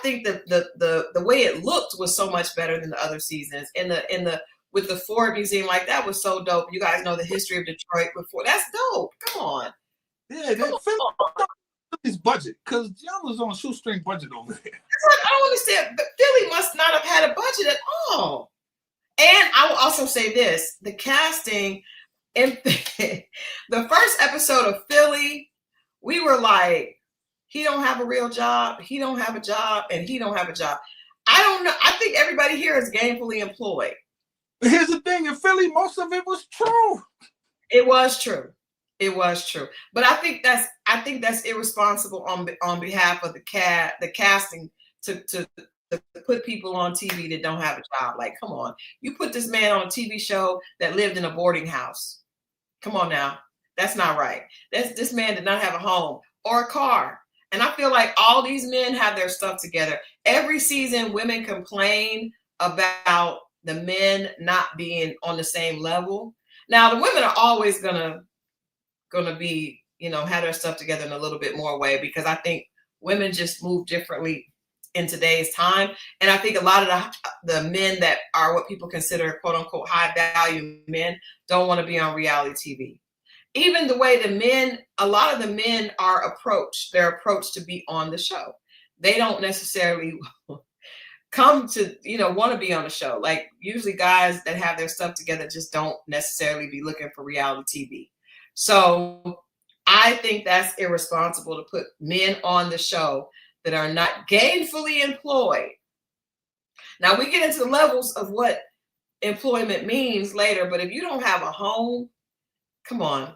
think the way it looked was so much better than the other seasons. With the Ford Museum, like that was so dope. You guys know the history of Detroit before. That's dope. Come on. Yeah, Philly's budget, because y'all was on a shoestring budget over there. I don't understand. But Philly must not have had a budget at all. And I will also say this: the casting in the first episode of Philly, we were like, he don't have a real job, he don't have a job, and he don't have a job. I don't know. I think everybody here is gainfully employed. Here's the thing: in Philly, most of it was true. It was true. But I think that's irresponsible on behalf of the casting to put people on TV that don't have a job. Like, come on, you put this man on a TV show that lived in a boarding house. Come on now, that's not right. This man did not have a home or a car. And I feel like all these men have their stuff together. Every season, women complain about the men not being on the same level. Now, the women are always gonna be, have their stuff together in a little bit more way, because I think women just move differently in today's time. And I think a lot of the men that are what people consider quote unquote high value men don't want to be on reality TV. Even the way a lot of the men are approached, they're approached to be on the show. They don't necessarily come to, want to be on the show. Like usually guys that have their stuff together just don't necessarily be looking for reality TV. So I think that's irresponsible to put men on the show that are not gainfully employed. Now we get into the levels of what employment means later, but if you don't have a home, come on.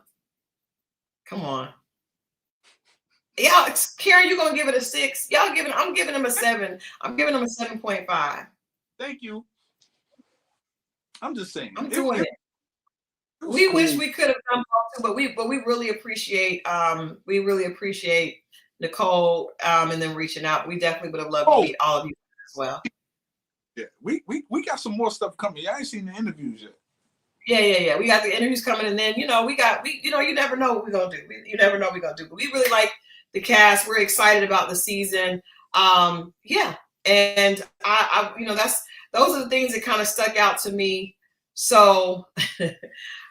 Y'all, Karen, you're gonna give it a 6. I'm giving them a 7. I'm giving them a 7.5. Thank you. I'm just saying. I'm doing it. We cool. Wish we could have done more too, but we really appreciate Nicole and then reaching out. We definitely would have loved to meet all of you as well. Yeah, we got some more stuff coming. I ain't seen the interviews yet. Yeah. We got the interviews coming, and then you never know what we're gonna do. You never know what we're gonna do. But we really like the cast. We're excited about the season. Yeah, and I those are the things that kind of stuck out to me. So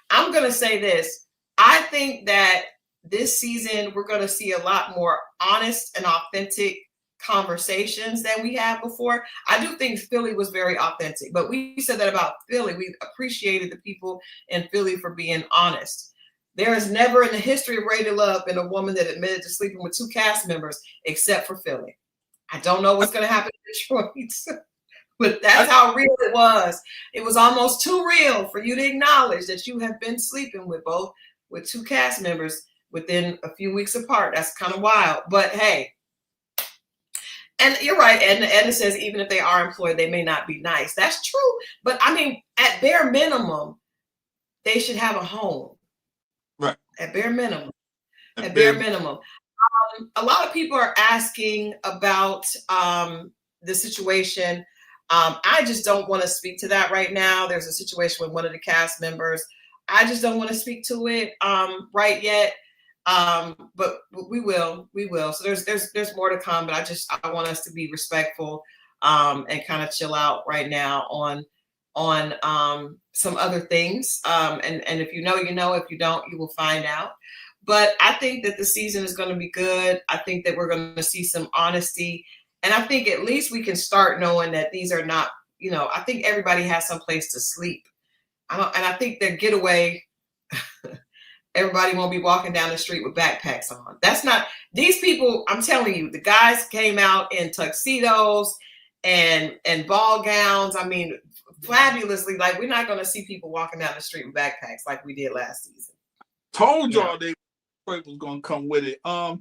I'm gonna say this. I think that this season we're gonna see a lot more honest and authentic conversations than we had before. I do think Philly was very authentic, but we said that about Philly. We appreciated the people in Philly for being honest. There has never in the history of Rated Love been a woman that admitted to sleeping with 2 cast members except for Philly. I don't know what's going to happen in Detroit, but that's how real it was. It was almost too real for you to acknowledge that you have been sleeping with 2 cast members within a few weeks apart. That's kind of wild, but hey. And you're right. And Edna says, even if they are employed, they may not be nice. That's true. But I mean, at bare minimum, they should have a home. Right. At bare minimum. At bare minimum. A lot of people are asking about the situation. I just don't want to speak to that right now. There's a situation with one of the cast members. I just don't want to speak to it right yet. But we will. So there's more to come, but I want us to be respectful and kind of chill out right now on some other things. And if you know, if you don't, you will find out. But I think that the season is going to be good. I think that we're going to see some honesty. And I think at least we can start knowing that these are not, I think everybody has some place to sleep. And I think their getaway, everybody won't be walking down the street with backpacks on. That's not, these people, I'm telling you, the guys came out in tuxedos and ball gowns. I mean, fabulously, like we're not going to see people walking down the street with backpacks like we did last season. Told y'all they was going to come with it. Now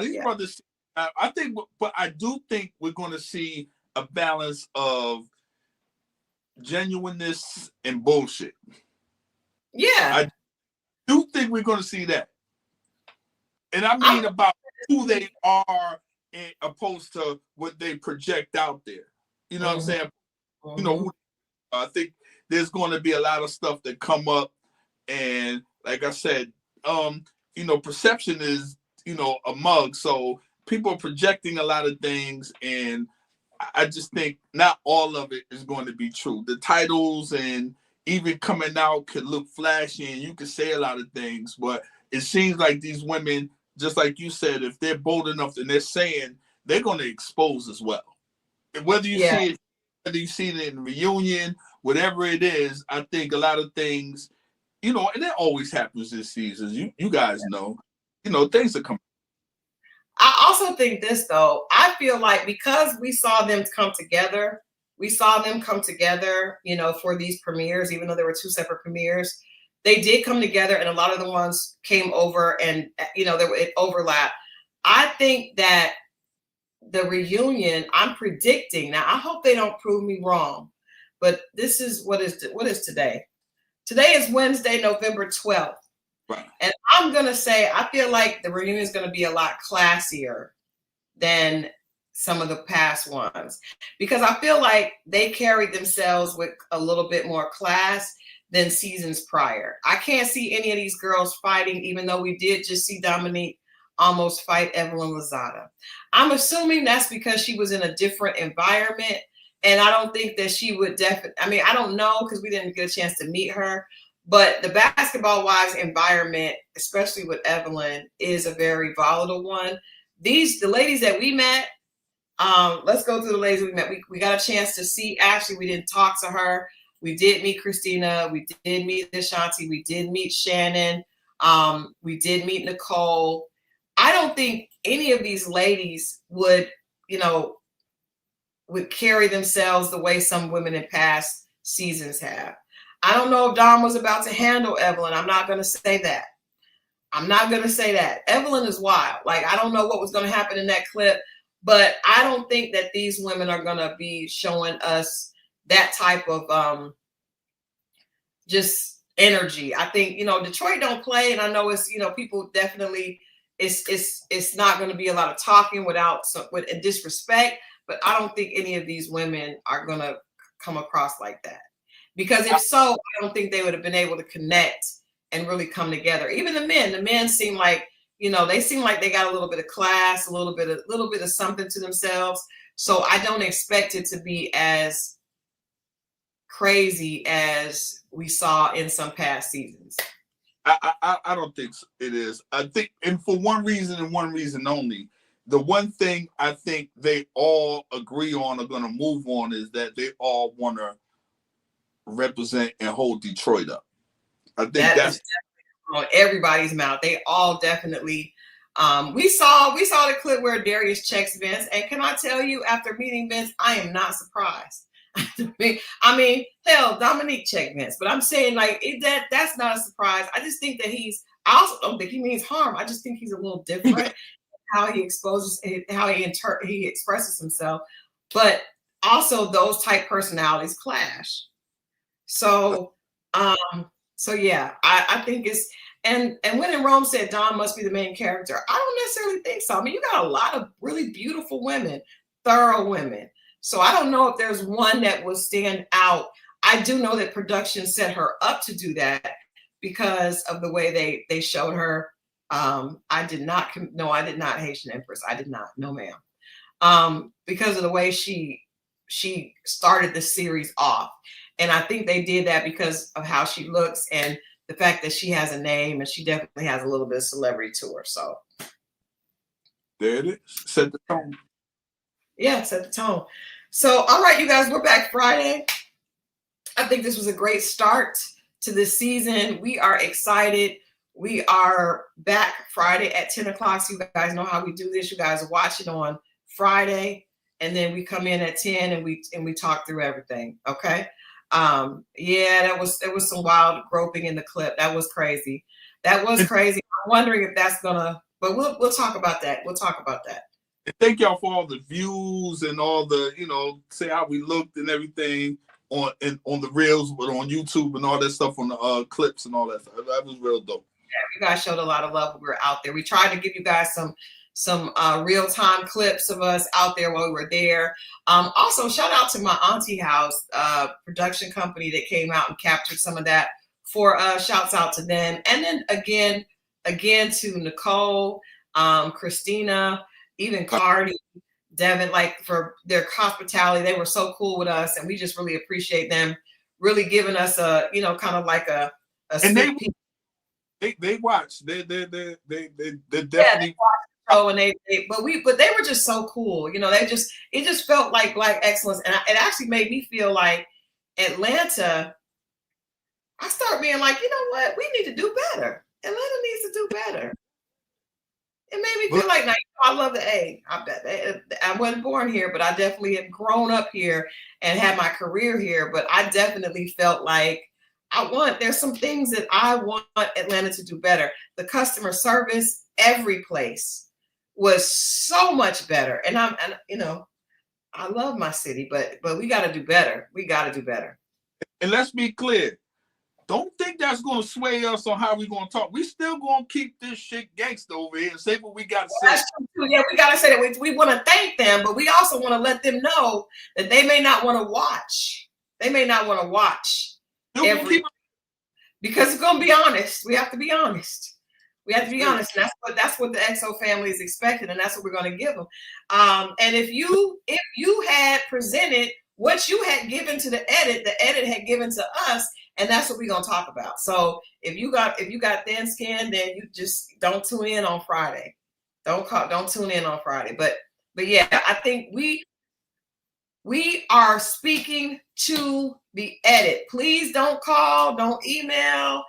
these brothers, I think, but I do think we're going to see a balance of genuineness and bullshit. Yeah. I do think we're going to see that. And I mean about who they are opposed to what they project out there. You know what I'm saying? Mm-hmm. I think there's going to be a lot of stuff that come up. And like I said, perception is, a mug. So people are projecting a lot of things. And I just think not all of it is going to be true. The titles and even coming out could look flashy and you could say a lot of things, but it seems like these women, just like you said, if they're bold enough and they're saying, they're going to expose as well. And whether you see it in the reunion, whatever it is, I think a lot of things, and that always happens this season. You guys know, things are coming. I also think this though, I feel like because we saw them come together, for these premieres, even though there were 2 separate premieres, they did come together and a lot of the ones came over and, it overlapped. I think that the reunion, I'm predicting, now I hope they don't prove me wrong, but this is what is today? Today is Wednesday, November 12th. Right. And I'm going to say, I feel like the reunion is going to be a lot classier than some of the past ones, because I feel like they carried themselves with a little bit more class than seasons prior. I can't see any of these girls fighting, even though we did just see Dominique almost fight Evelyn Lozada. I'm assuming that's because she was in a different environment. And I don't think that she would I don't know, because we didn't get a chance to meet her. But the Basketball Wives environment, especially with Evelyn, is a very volatile one. The ladies that we met, let's go through the ladies we met. We got a chance to see Ashley. We didn't talk to her. We did meet Christina. We did meet Ashanti. We did meet Shannon. We did meet Nicole. I don't think any of these ladies would, would carry themselves the way some women in past seasons have. I don't know if Dom was about to handle Evelyn. I'm not going to say that. Evelyn is wild. Like, I don't know what was going to happen in that clip, but I don't think that these women are going to be showing us that type of just energy. I think, Detroit don't play, and I know it's, people definitely, it's not going to be a lot of talking with disrespect, but I don't think any of these women are going to come across like that. Because if so, I don't think they would have been able to connect and really come together. Even the men seem like, they seem like they got a little bit of class, a little bit of something to themselves. So I don't expect it to be as crazy as we saw in some past seasons. I don't think it is. I think, and for one reason and one reason only, the one thing I think they all agree on, are going to move on, is that they all want to represent and hold Detroit up. I think that's on everybody's mouth. They all definitely. We saw the clip where Darius checks Vince, and can I tell you, after meeting Vince, I am not surprised. I mean, hell, Dominique checked Vince, but I'm saying like that's not a surprise. I just think that I also don't think he means harm. I just think he's a little different how he exposes, how he expresses himself, but also those type personalities clash. So yeah, I think it's, and when in Rome said Dawn must be the main character, I don't necessarily think so. I mean, you got a lot of really beautiful women, thorough women. So I don't know if there's one that will stand out. I do know that production set her up to do that because of the way they showed her. I did not Haitian Empress. I did not, no ma'am. Because of the way she started the series off. And I think they did that because of how she looks and the fact that she has a name, and she definitely has a little bit of celebrity to her. So there it is. Set the tone. Yeah, set the tone. So, all right, you guys, we're back Friday. I think this was a great start to this season. We are excited. We are back Friday at 10 o'clock. So you guys know how we do this. You guys watch it on Friday, and then we come in at 10 and we talk through everything. Okay. Yeah, there was some wild groping in the clip. That was crazy. I'm wondering if that's gonna, but we'll talk about that. And thank y'all for all the views and all the, say how we looked and everything on the reels, but on YouTube and all that stuff, on the clips and all that stuff. That was real dope. Yeah, you guys showed a lot of love when we were out there. We tried to give you guys some real-time clips of us out there while we were there. Also, shout out to my Auntie House production company that came out and captured some of that for us. Shouts out to them. And then again to Nicole, Christina, even Cardi, Devin, like for their hospitality. They were so cool with us, and we just really appreciate them really giving us a, kind of like a sneak peek. They watched. They definitely. Yeah, they watched. Oh, and but they were just so cool. It just felt like Black excellence. And it actually made me feel like Atlanta, I started being like, you know what? We need to do better. Atlanta needs to do better. It made me feel like, now, I love the A. I wasn't born here, but I definitely have grown up here and had my career here. But I definitely felt like there's some things that I want Atlanta to do better. The customer service, every place was so much better. And I love my city, but we got to do better. And let's be clear. Don't think that's going to sway us on how we're going to talk. We still going to keep this shit gangster over here and say what we got to say. That's true. Yeah, we got to say that we want to thank them, but we also want to let them know that they may not want to watch. Because it's going to be honest. We have to be honest. And that's what the XO family is expecting, and that's what we're going to give them. And if you had presented what you had given to the edit had given to us, and that's what we're going to talk about. So if you got thin skin, then you just don't tune in on Friday. Don't tune in on Friday. But yeah, I think we are speaking to the edit. Please don't call, don't email.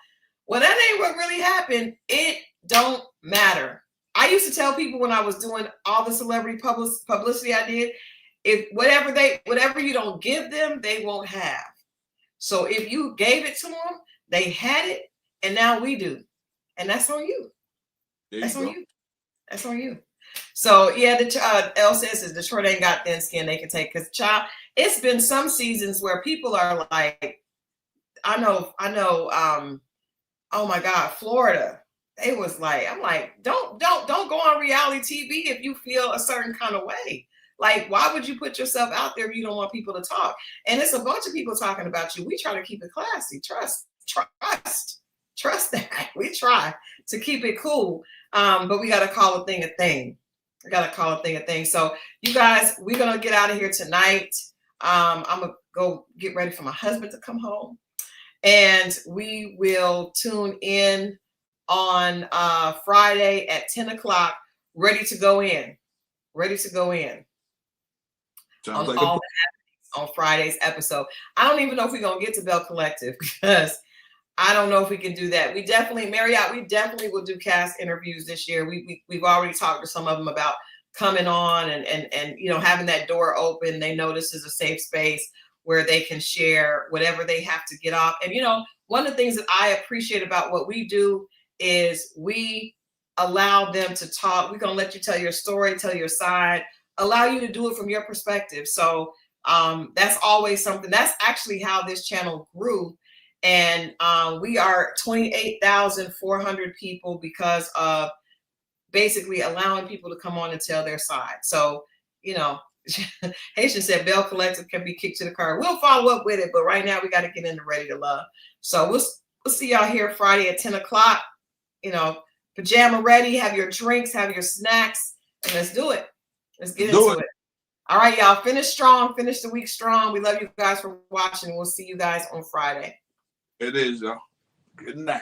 Well, that ain't what really happened. It don't matter. I used to tell people when I was doing all the celebrity publicity I did, if whatever you don't give them, they won't have. So if you gave it to them, they had it, and now we do, and that's on you. That's on you. That's on you. So yeah, the L says is Detroit ain't got thin skin they can take, because child, it's been some seasons where people are like, I know. Oh my God, Florida. They was like, I'm like, don't go on reality TV if you feel a certain kind of way. Like, why would you put yourself out there if you don't want people to talk? And it's a bunch of people talking about you. We try to keep it classy. Trust that. We try to keep it cool. But we got to call a thing a thing. We got to call a thing a thing. So you guys, we're going to get out of here tonight. I'm going to go get ready for my husband to come home. And we will tune in on Friday at 10 o'clock, ready to go in. On like all on Friday's episode. I don't even know if we're going to get to Bell Collective, because I don't know if we can do that. We definitely will do cast interviews this year. We've already talked to some of them about coming on and you know, having that door open. They know this is a safe space where they can share whatever they have to get off. And, you know, one of the things that I appreciate about what we do is we allow them to talk. We're going to let you tell your story, tell your side, allow you to do it from your perspective. So that's always something. That's actually how this channel grew. And we are 28,400 people because of basically allowing people to come on and tell their side. So, you know, Haitian said Bell Collective can be kicked to the curb. We'll follow up with it, but right now we got to get into Ready to Love. So we'll see y'all here Friday at 10 o'clock. You know, pajama ready, have your drinks, have your snacks, and let's do it. Let's get into it. All right, y'all. Finish strong. Finish the week strong. We love you guys for watching. We'll see you guys on Friday. It is, y'all. Good night.